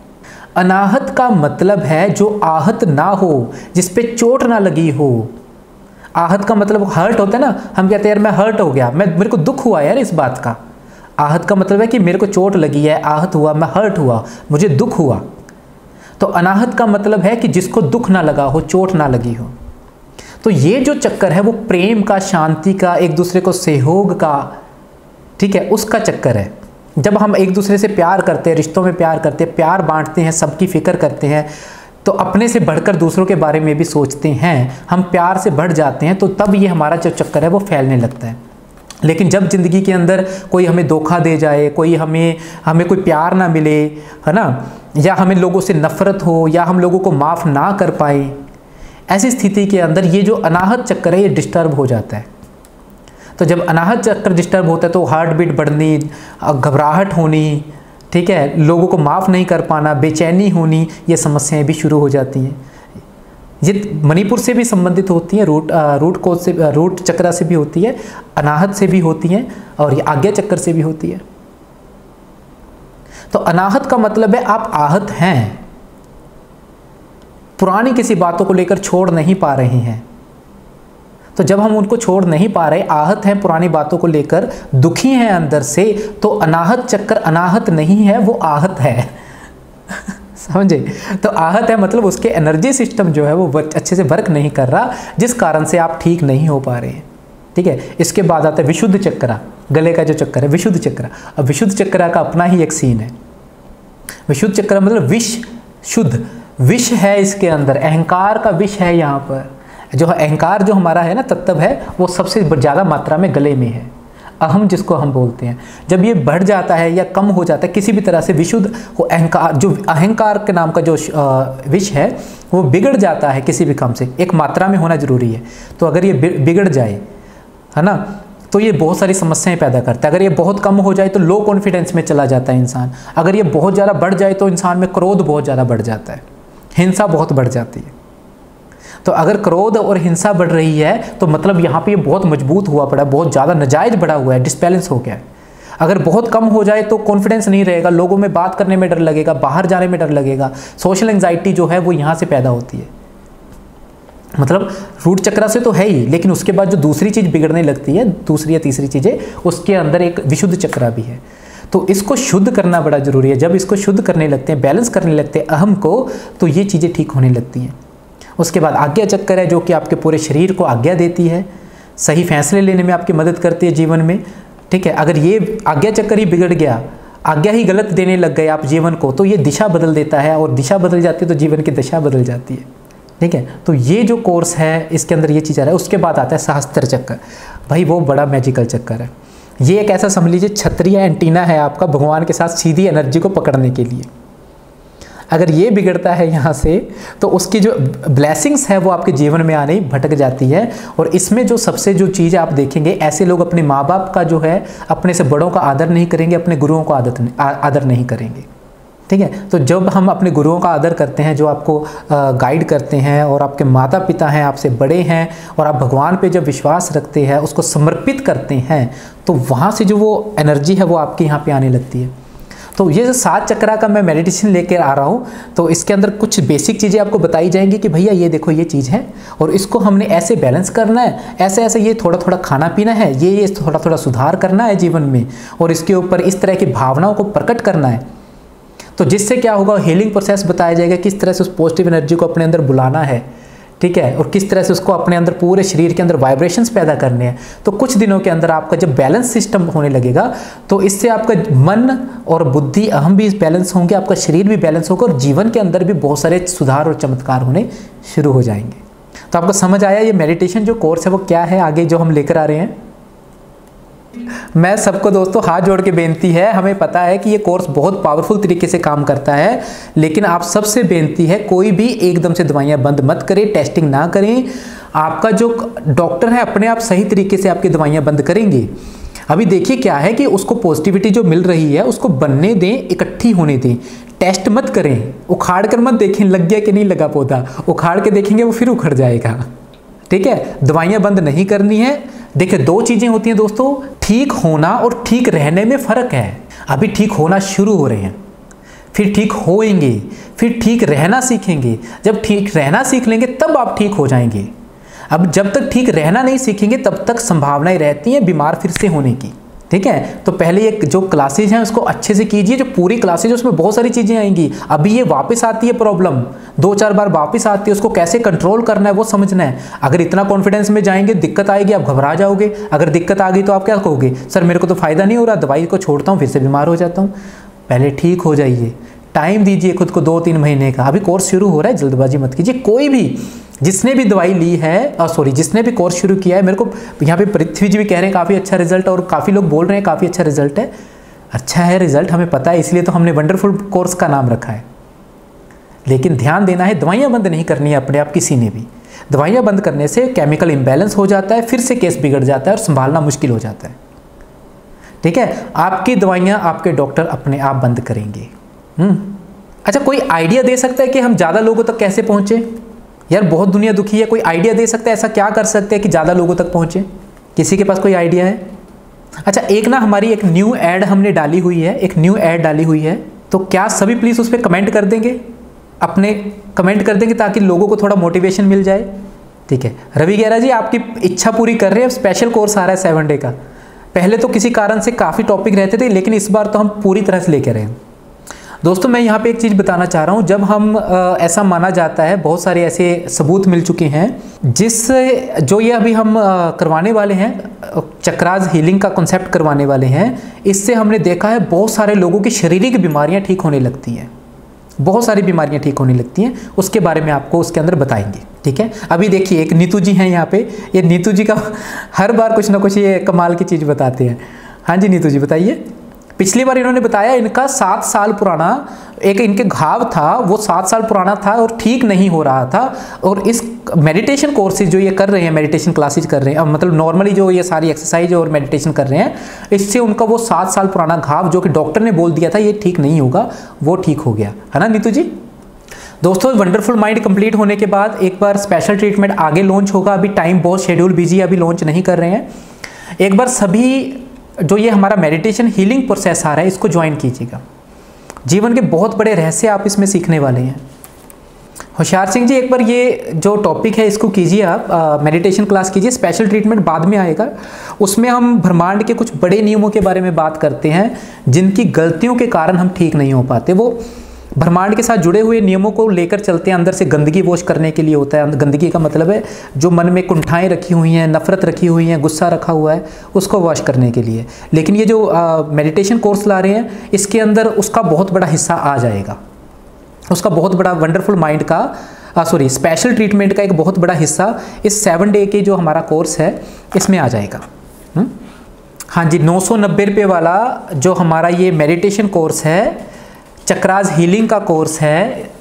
अनाहत का मतलब है जो आहत ना हो, जिस पे चोट ना लगी हो। आहत का मतलब हर्ट होता है ना, हम कहते हैं यार मैं हर्ट हो गया, मेरे को दुख हुआ यार इस बात का। आहत का मतलब है कि मेरे को चोट लगी है, आहत हुआ, मैं हर्ट हुआ, मुझे दुख हुआ। तो अनाहत का मतलब है कि जिसको दुख ना लगा हो, चोट ना लगी हो। तो ये जो चक्कर है वो प्रेम का, शांति का, एक दूसरे को सहयोग का, ठीक है, उसका चक्कर है। जब हम एक दूसरे से प्यार करते हैं, रिश्तों में प्यार करते हैं, प्यार बांटते हैं, सबकी फिक्र करते हैं, तो अपने से बढ़कर दूसरों के बारे में भी सोचते हैं, हम प्यार से बढ़ जाते हैं, तो तब ये हमारा जो चक्कर है वो फैलने लगता है। लेकिन जब ज़िंदगी के अंदर कोई हमें धोखा दे जाए, कोई हमें कोई प्यार ना मिले, है ना, या हमें लोगों से नफ़रत हो, या हम लोगों को माफ़ ना कर पाए, ऐसी स्थिति के अंदर ये जो अनाहत चक्कर है ये डिस्टर्ब हो जाता है। तो जब अनाहत चक्कर डिस्टर्ब होता है तो हार्ट बीट बढ़नी, घबराहट होनी, ठीक है, लोगों को माफ़ नहीं कर पाना, बेचैनी होनी, ये समस्याएं भी शुरू हो जाती हैं। ये मणिपुर से भी संबंधित होती हैं, रूट चक्र से भी होती है, अनाहत से भी होती हैं, और ये आज्ञा चक्कर से भी होती है। तो अनाहत का मतलब है आप आहत हैं, पुरानी किसी बातों को लेकर छोड़ नहीं पा रहे हैं। तो जब हम उनको छोड़ नहीं पा रहे, आहत हैं पुरानी बातों को लेकर, दुखी हैं अंदर से, तो अनाहत चक्कर अनाहत नहीं है, वो आहत है। समझे? तो आहत है मतलब उसके एनर्जी सिस्टम जो है वो अच्छे से वर्क नहीं कर रहा, जिस कारण से आप ठीक नहीं हो पा रहे हैं। ठीक है, इसके बाद आता है विशुद्ध चक्रा, गले का जो चक्कर है विशुद्ध चक्रा। अब विशुद्ध चक्रा का अपना ही एक सीन है। विशुद्ध चक्र मतलब विष शुद्ध, विष है इसके अंदर, अहंकार का विष है यहाँ पर। जो अहंकार जो हमारा है ना तत्व है, वो सबसे ज़्यादा मात्रा में गले में है, अहम जिसको हम बोलते हैं। जब ये बढ़ जाता है या कम हो जाता है किसी भी तरह से, विशुद्ध वो अहंकार, जो अहंकार के नाम का जो विष है वो बिगड़ जाता है किसी भी काम से। एक मात्रा में होना जरूरी है। तो अगर ये बिगड़ जाए, है ना, तो ये बहुत सारी समस्याएं पैदा करता है। अगर ये बहुत कम हो जाए तो लो कॉन्फिडेंस में चला जाता है इंसान। अगर ये बहुत ज़्यादा बढ़ जाए तो इंसान में क्रोध बहुत ज़्यादा बढ़ जाता है, हिंसा बहुत बढ़ जाती है। तो अगर क्रोध और हिंसा बढ़ रही है तो मतलब यहाँ पे ये बहुत मजबूत हुआ पड़ा है, बहुत ज़्यादा नाजायज बढ़ा हुआ है, डिसबैलेंस हो गया है। अगर बहुत कम हो जाए तो कॉन्फिडेंस नहीं रहेगा, लोगों में बात करने में डर लगेगा, बाहर जाने में डर लगेगा, सोशल एंजाइटी जो है वो यहाँ से पैदा होती है। मतलब रूट चक्रा से तो है ही, लेकिन उसके बाद जो दूसरी चीज़ बिगड़ने लगती है, दूसरी या तीसरी चीज़ें, उसके अंदर एक विशुद्ध चक्रा भी है। तो इसको शुद्ध करना बड़ा ज़रूरी है। जब इसको शुद्ध करने लगते हैं, बैलेंस करने लगते हैं अहम को, तो ये चीज़ें ठीक होने लगती हैं। उसके बाद आज्ञा चक्कर है, जो कि आपके पूरे शरीर को आज्ञा देती है, सही फैसले लेने में आपकी मदद करती है जीवन में। ठीक है, अगर ये आज्ञा चक्कर ही बिगड़ गया, आज्ञा ही गलत देने लग गए आप जीवन को, तो ये दिशा बदल देता है, और दिशा बदल जाती है तो जीवन की दशा बदल जाती है। ठीक है, तो ये जो कोर्स है इसके अंदर ये चीज़ आ रहा है। उसके बाद आता है सहस्त्र चक्कर। भाई वो बड़ा मैजिकल चक्कर है। ये एक ऐसा समझ लीजिए छतरी या एंटीना है आपका भगवान के साथ सीधी एनर्जी को पकड़ने के लिए। अगर ये बिगड़ता है यहाँ से तो उसकी जो ब्लेसिंग्स है वो आपके जीवन में आने भटक जाती है। और इसमें जो सबसे जो चीज़ आप देखेंगे, ऐसे लोग अपने माँ बाप का जो है, अपने से बड़ों का आदर नहीं करेंगे, अपने गुरुओं का आदर नहीं करेंगे। ठीक है, तो जब हम अपने गुरुओं का आदर करते हैं, जो आपको गाइड करते हैं और आपके माता पिता हैं, आपसे बड़े हैं, और आप भगवान पे जब विश्वास रखते हैं, उसको समर्पित करते हैं, तो वहाँ से जो वो एनर्जी है वो आपके यहाँ पे आने लगती है। तो ये जो 7 चक्रा का मैं मेडिटेशन लेकर आ रहा हूँ, तो इसके अंदर कुछ बेसिक चीज़ें आपको बताई जाएंगी कि भैया ये देखो ये चीज़ है, और इसको हमने ऐसे बैलेंस करना है, ऐसे ऐसे ये थोड़ा थोड़ा खाना पीना है, ये थोड़ा थोड़ा सुधार करना है जीवन में, और इसके ऊपर इस तरह की भावनाओं को प्रकट करना है। तो जिससे क्या होगा, हीलिंग प्रोसेस बताया जाएगा, किस तरह से उस पॉजिटिव एनर्जी को अपने अंदर बुलाना है। ठीक है, और किस तरह से उसको अपने अंदर पूरे शरीर के अंदर वाइब्रेशंस पैदा करने हैं। तो कुछ दिनों के अंदर आपका जब बैलेंस सिस्टम होने लगेगा, तो इससे आपका मन और बुद्धि अहम भी बैलेंस होंगे, आपका शरीर भी बैलेंस होगा, और जीवन के अंदर भी बहुत सारे सुधार और चमत्कार होने शुरू हो जाएंगे। तो आपको समझ आया ये मेडिटेशन जो कोर्स है वो क्या है आगे जो हम लेकर आ रहे हैं। मैं सबको दोस्तों हाथ जोड़ के बेनती है, हमें पता है कि ये कोर्स बहुत पावरफुल तरीके से काम करता है, लेकिन आप सबसे बेनती है कोई भी एकदम से दवाइयाँ बंद मत करें, टेस्टिंग ना करें। आपका जो डॉक्टर है अपने आप सही तरीके से आपकी दवाइयाँ बंद करेंगे। अभी देखिए क्या है कि उसको पॉजिटिविटी जो मिल रही है उसको बनने दें, इकट्ठी होने दें, टेस्ट मत करें, उखाड़ कर मत देखें लग गया कि नहीं लगा पौधा, उखाड़ के देखेंगे वो फिर उखड़ जाएगा। ठीक है, दवाइयाँ बंद नहीं करनी है। देखिए 2 चीज़ें होती हैं दोस्तों, ठीक होना और ठीक रहने में फ़र्क है। अभी ठीक होना शुरू हो रहे हैं, फिर ठीक होएंगे, फिर ठीक रहना सीखेंगे। जब ठीक रहना सीख लेंगे तब आप ठीक हो जाएंगे। अब जब तक ठीक रहना नहीं सीखेंगे तब तक संभावनाएं रहती हैं बीमार फिर से होने की। ठीक है, तो पहले ये जो क्लासेज हैं उसको अच्छे से कीजिए। जो पूरी क्लासेज उसमें बहुत सारी चीज़ें आएंगी। अभी ये वापस आती है प्रॉब्लम, 2-4 बार वापस आती है, उसको कैसे कंट्रोल करना है वो समझना है। अगर इतना कॉन्फिडेंस में जाएंगे दिक्कत आएगी, आप घबरा जाओगे। अगर दिक्कत आ गई तो आप क्या कहोगे, सर मेरे को तो फ़ायदा नहीं हो रहा, दवाई को छोड़ता हूँ फिर से बीमार हो जाता हूँ। पहले ठीक हो जाइए, टाइम दीजिए खुद को 2-3 महीने का। अभी कोर्स शुरू हो रहा है, जल्दबाजी मत कीजिए। कोई भी जिसने भी दवाई ली है जिसने भी कोर्स शुरू किया है, मेरे को यहाँ पे पृथ्वी जी भी कह रहे हैं काफ़ी अच्छा रिजल्ट, और काफ़ी लोग बोल रहे हैं काफ़ी अच्छा रिजल्ट है। अच्छा है रिजल्ट, हमें पता है, इसलिए तो हमने वंडरफुल कोर्स का नाम रखा है। लेकिन ध्यान देना है, दवाइयाँ बंद नहीं करनी है अपने आप किसी ने भी। दवाइयाँ बंद करने से केमिकल इम्बैलेंस हो जाता है, फिर से केस बिगड़ जाता है और संभालना मुश्किल हो जाता है। ठीक है, आपकी दवाइयाँ आपके डॉक्टर अपने आप बंद करेंगे। अच्छा, कोई आइडिया दे सकता है कि हम ज़्यादा लोगों तक कैसे पहुँचे? यार बहुत दुनिया दुखी है, कोई आइडिया दे सकता है ऐसा क्या कर सकते हैं कि ज़्यादा लोगों तक पहुँचे? किसी के पास कोई आइडिया है? अच्छा, एक ना हमारी एक न्यू ऐड हमने डाली हुई है, एक न्यू ऐड डाली हुई है, तो क्या सभी प्लीज़ उस पर कमेंट कर देंगे? अपने कमेंट कर देंगे ताकि लोगों को थोड़ा मोटिवेशन मिल जाए। ठीक है, रवि गहरा जी आपकी इच्छा पूरी कर रहे हैं, स्पेशल कोर्स आ रहा है 7 डे का। पहले तो किसी कारण से काफ़ी टॉपिक रहते थे, लेकिन इस बार तो हम पूरी तरह से लेकर आए हैं। दोस्तों मैं यहाँ पे एक चीज़ बताना चाह रहा हूँ, जब हम ऐसा माना जाता है, बहुत सारे ऐसे सबूत मिल चुके हैं जो ये अभी हम करवाने वाले हैं, चक्रास हीलिंग का कॉन्सेप्ट करवाने वाले हैं, इससे हमने देखा है बहुत सारे लोगों की शारीरिक बीमारियाँ ठीक होने लगती हैं, बहुत सारी बीमारियाँ ठीक होने लगती हैं। उसके बारे में आपको उसके अंदर बताएंगे। ठीक है, अभी देखिए एक नीतू जी हैं यहाँ पे, ये नीतू जी का हर बार कुछ ना कुछ ये कमाल की चीज़ बताते हैं। हाँ जी नीतू जी बताइए। पिछली बार इन्होंने बताया इनका 7 साल पुराना एक इनके घाव था, वो 7 साल पुराना था और ठीक नहीं हो रहा था। और इस मेडिटेशन कोर्सेज जो ये कर रहे हैं, मेडिटेशन क्लासेज कर रहे हैं, मतलब नॉर्मली जो ये सारी एक्सरसाइज और मेडिटेशन कर रहे हैं, इससे उनका वो 7 साल पुराना घाव जो कि डॉक्टर ने बोल दिया था ये ठीक नहीं होगा, वो ठीक हो गया, है ना नीतू जी। दोस्तों वंडरफुल माइंड कंप्लीट होने के बाद एक बार स्पेशल ट्रीटमेंट आगे लॉन्च होगा। अभी टाइम बहुत शेड्यूल बिजी है, अभी लॉन्च नहीं कर रहे हैं। एक बार सभी जो ये हमारा मेडिटेशन हीलिंग प्रोसेस आ रहा है इसको ज्वाइन कीजिएगा। जीवन के बहुत बड़े रहस्य आप इसमें सीखने वाले हैं। होशियार सिंह जी एक बार ये जो टॉपिक है इसको कीजिए, आप मेडिटेशन क्लास कीजिए। स्पेशल ट्रीटमेंट बाद में आएगा, उसमें हम ब्रह्मांड के कुछ बड़े नियमों के बारे में बात करते हैं जिनकी गलतियों के कारण हम ठीक नहीं हो पाते। वो ब्रह्मांड के साथ जुड़े हुए नियमों को लेकर चलते हैं, अंदर से गंदगी वॉश करने के लिए होता है। गंदगी का मतलब है जो मन में कुंठाएं रखी हुई हैं, नफरत रखी हुई हैं, गुस्सा रखा हुआ है, उसको वॉश करने के लिए। लेकिन ये जो मेडिटेशन कोर्स ला रहे हैं इसके अंदर उसका बहुत बड़ा हिस्सा आ जाएगा, उसका बहुत बड़ा वंडरफुल माइंड का स्पेशल ट्रीटमेंट का एक बहुत बड़ा हिस्सा इस 7 डे के जो हमारा कोर्स है इसमें आ जाएगा। हाँ जी, 990 रुपये वाला जो हमारा ये मेडिटेशन कोर्स है, चक्रास हीलिंग का कोर्स है,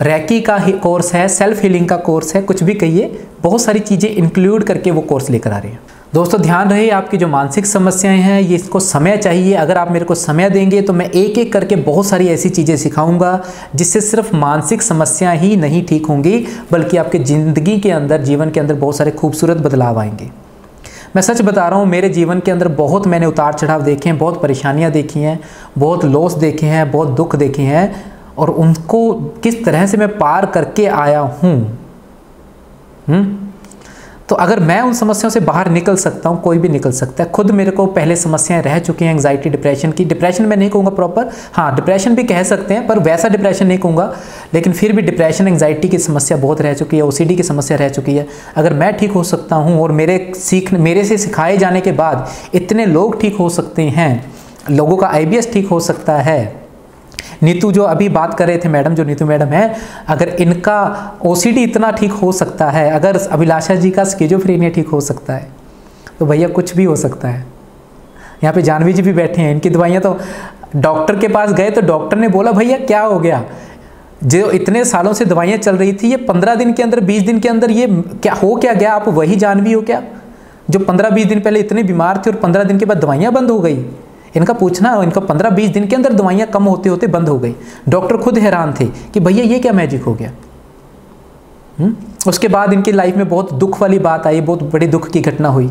रैकी का कोर्स है, सेल्फ हीलिंग का कोर्स है, कुछ भी कहिए, बहुत सारी चीज़ें इंक्लूड करके वो कोर्स लेकर आ रहे हैं। दोस्तों ध्यान रहे आपकी जो मानसिक समस्याएं हैं ये इसको समय चाहिए। अगर आप मेरे को समय देंगे तो मैं एक एक करके बहुत सारी ऐसी चीज़ें सिखाऊंगा जिससे सिर्फ मानसिक समस्याएं ही नहीं ठीक होंगी बल्कि आपके ज़िंदगी के अंदर, जीवन के अंदर बहुत सारे खूबसूरत बदलाव आएंगे। मैं सच बता रहा हूँ, मेरे जीवन के अंदर बहुत मैंने उतार चढ़ाव देखे हैं, बहुत परेशानियाँ देखी हैं, बहुत लॉस देखे हैं, बहुत दुख देखे हैं, और उनको किस तरह से मैं पार करके आया हूँ। तो अगर मैं उन समस्याओं से बाहर निकल सकता हूँ, कोई भी निकल सकता है। खुद मेरे को पहले समस्याएं रह चुकी हैं, एंग्जाइटी, डिप्रेशन की। डिप्रेशन मैं नहीं कहूँगा प्रॉपर, हाँ डिप्रेशन भी कह सकते हैं, पर वैसा डिप्रेशन नहीं कहूँगा, लेकिन फिर भी डिप्रेशन, एंग्जाइटी की समस्या बहुत रह चुकी है, ओसीडी की समस्या रह चुकी है। अगर मैं ठीक हो सकता हूँ और मेरे से सिखाए जाने के बाद इतने लोग ठीक हो सकते हैं, लोगों का IBS ठीक हो सकता है। नीतू जो अभी बात कर रहे थे मैडम, जो नीतू मैडम है, अगर इनका OCD इतना ठीक हो सकता है, अगर अभिलाषा जी का स्किज़ोफ्रेनिया ठीक हो सकता है, तो भैया कुछ भी हो सकता है। यहाँ पे जानवी जी भी बैठे हैं, इनकी दवाइयाँ तो डॉक्टर के पास गए तो डॉक्टर ने बोला भैया क्या हो गया, जो इतने सालों से दवाइयाँ चल रही थी ये 15 दिन के अंदर, 20 दिन के अंदर ये क्या हो क्या गया, आप वही जानवी हो क्या जो 15-20 दिन पहले इतने बीमार थे और 15 दिन के बाद दवाइयाँ बंद हो गई। इनका पूछना, इनका 15-20 दिन के अंदर दवाइयाँ कम होते होते बंद हो गई। डॉक्टर खुद हैरान थे कि भैया ये क्या मैजिक हो गया। उसके बाद इनकी लाइफ में बहुत दुख वाली बात आई, बहुत बड़ी दुख की घटना हुई।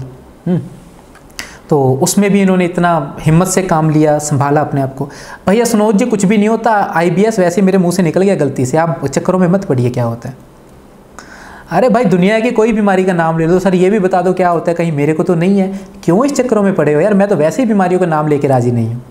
तो उसमें भी इन्होंने इतना हिम्मत से काम लिया, संभाला अपने आप को। भैया सुनोद जी कुछ भी नहीं होता, IBS वैसे मेरे मुंह से निकल गया गलती से, आप चक्करों में मत पड़िए क्या होता है। अरे भाई दुनिया की कोई बीमारी का नाम ले लो, सर ये भी बता दो क्या होता है, कहीं मेरे को तो नहीं है, क्यों इस चक्करों में पड़े हो यार। मैं तो वैसे ही बीमारियों का नाम लेके राजी नहीं हूँ।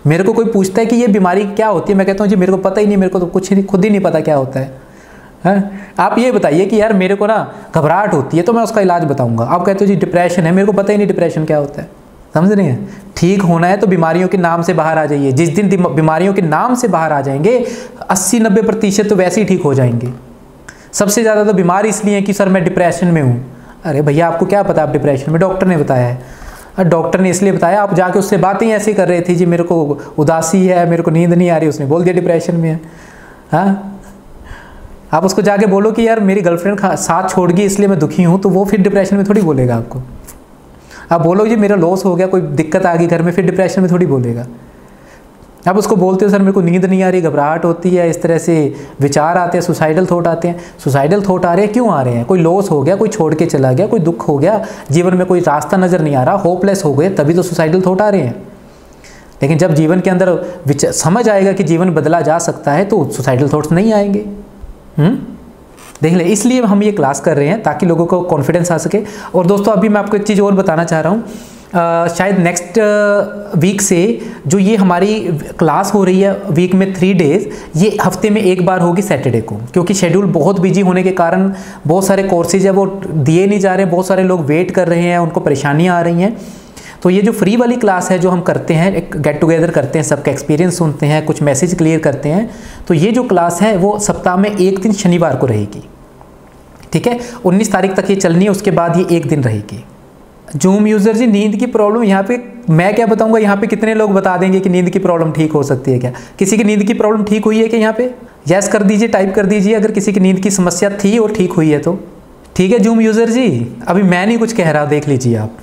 मेरे को कोई पूछता है कि ये बीमारी क्या होती है, मैं कहता हूँ जी मेरे को पता ही नहीं, मेरे को तो कुछ नहीं, खुद ही नहीं पता क्या होता है। आप ये बताइए कि यार मेरे को ना घबराहट होती है तो मैं उसका इलाज बताऊँगा, आप कहते हो जी डिप्रेशन है, मेरे को पता ही नहीं डिप्रेशन क्या होता है। समझ रहे हैं, ठीक होना है तो बीमारियों के नाम से बाहर आ जाइए। जिस दिन बीमारियों के नाम से बाहर आ जाएंगे 80-90% तो वैसे ही ठीक हो जाएंगे। सबसे ज़्यादा तो बीमार इसलिए हैं कि सर मैं डिप्रेशन में हूँ। अरे भैया आपको क्या पता आप डिप्रेशन में, डॉक्टर ने बताया है। डॉक्टर ने इसलिए बताया, आप जाके उससे बातें ऐसे कर रहे थे जी मेरे को उदासी है, मेरे को नींद नहीं आ रही, उसने बोल दिया डिप्रेशन में है। हाँ, आप उसको जाके बोलो कि यार मेरी गर्लफ्रेंड साथ छोड़ गई इसलिए मैं दुखी हूँ, तो वो फिर डिप्रेशन में थोड़ी बोलेगा आपको। आप बोलो जी मेरा लॉस हो गया, कोई दिक्कत आ गई घर में, फिर डिप्रेशन में थोड़ी बोलेगा। आप उसको बोलते हो सर मेरे को नींद नहीं आ रही, घबराहट होती है, इस तरह से विचार आते हैं, सुसाइडल थॉट आते हैं। सुसाइडल थॉट आ रहे हैं, क्यों आ रहे हैं? कोई लॉस हो गया, कोई छोड़ के चला गया, कोई दुख हो गया, जीवन में कोई रास्ता नज़र नहीं आ रहा, होपलेस हो गए, तभी तो सुसाइडल थॉट आ रहे हैं। लेकिन जब जीवन के अंदर समझ आएगा कि जीवन बदला जा सकता है तो सुसाइडल थॉट्स नहीं आएंगे। देख ले, इसलिए हम ये क्लास कर रहे हैं ताकि लोगों को कॉन्फिडेंस आ सके। और दोस्तों अभी मैं आपको एक चीज़ और बताना चाह रहा हूँ, शायद नेक्स्ट वीक से जो ये हमारी क्लास हो रही है वीक में 3 डेज़, ये हफ्ते में एक बार होगी सैटरडे को, क्योंकि शेड्यूल बहुत बिजी होने के कारण बहुत सारे कोर्सेज है वो दिए नहीं जा रहे हैं, बहुत सारे लोग वेट कर रहे हैं, उनको परेशानियाँ आ रही हैं। तो ये जो फ्री वाली क्लास है जो हम करते हैं, एक गेट टुगेदर करते हैं, सबका एक्सपीरियंस सुनते हैं, कुछ मैसेज क्लियर करते हैं, तो ये जो क्लास है वो सप्ताह में एक दिन शनिवार को रहेगी। ठीक है, 19 तारीख तक ये चलनी है, उसके बाद ये एक दिन रहेगी। जूम यूज़र जी, नींद की प्रॉब्लम यहाँ पे मैं क्या बताऊँगा, यहाँ पे कितने लोग बता देंगे कि नींद की प्रॉब्लम ठीक हो सकती है क्या? किसी की नींद की प्रॉब्लम ठीक हुई है क्या? यहाँ पे यस कर दीजिए, टाइप कर दीजिए अगर किसी की नींद की समस्या थी और ठीक हुई है तो। ठीक है जूम यूज़र जी, अभी मैं नहीं कुछ कह रहा, देख लीजिए आप।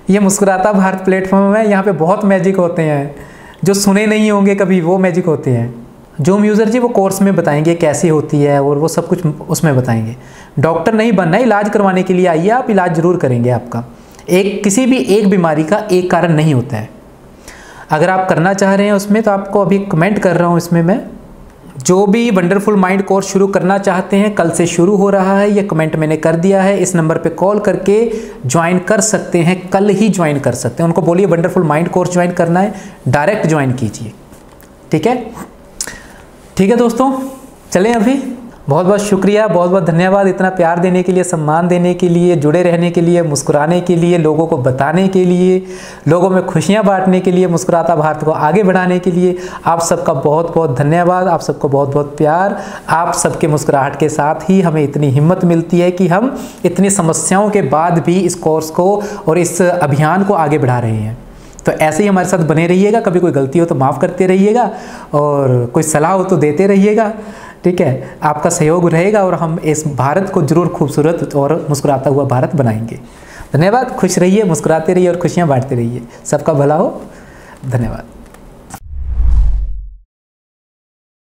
ये मुस्कुराता भारत प्लेटफॉर्म है, यहाँ पे बहुत मैजिक होते हैं जो सुने नहीं होंगे कभी, वो मैजिक होते हैं। जूम यूज़र जी वो कोर्स में बताएंगे कैसे होती है और वो सब कुछ उसमें बताएंगे। डॉक्टर नहीं बनना, इलाज करवाने के लिए आइए आप, इलाज ज़रूर करेंगे आपका। किसी भी एक बीमारी का एक कारण नहीं होता है। अगर आप करना चाह रहे हैं उसमें तो आपको अभी कमेंट कर रहा हूँ इसमें मैं, जो भी वंडरफुल माइंड कोर्स शुरू करना चाहते हैं कल से शुरू हो रहा है, ये कमेंट मैंने कर दिया है। इस नंबर पे कॉल करके ज्वाइन कर सकते हैं, कल ही ज्वाइन कर सकते हैं। उनको बोलिए वंडरफुल माइंड कोर्स ज्वाइन करना है, डायरेक्ट ज्वाइन कीजिए। ठीक है, ठीक है दोस्तों, चलें अभी। बहुत बहुत शुक्रिया, बहुत बहुत धन्यवाद इतना प्यार देने के लिए, सम्मान देने के लिए, जुड़े रहने के लिए, मुस्कुराने के लिए, लोगों को बताने के लिए, लोगों में खुशियां बांटने के लिए, मुस्कुराता भारत को आगे बढ़ाने के लिए आप सबका बहुत बहुत धन्यवाद। आप सबको बहुत बहुत प्यार। आप सबके मुस्कुराहट के साथ ही हमें इतनी हिम्मत मिलती है कि हम इतनी समस्याओं के बाद भी इस कोर्स को और इस अभियान को आगे बढ़ा रहे हैं। तो ऐसे ही हमारे साथ बने रहिएगा, कभी कोई गलती हो तो माफ़ करते रहिएगा और कोई सलाह हो तो देते रहिएगा। ठीक है, आपका सहयोग रहेगा और हम इस भारत को जरूर खूबसूरत और मुस्कुराता हुआ भारत बनाएंगे। धन्यवाद, खुश रहिए, मुस्कुराते रहिए और खुशियाँ बांटते रहिए। सबका भला हो। धन्यवाद।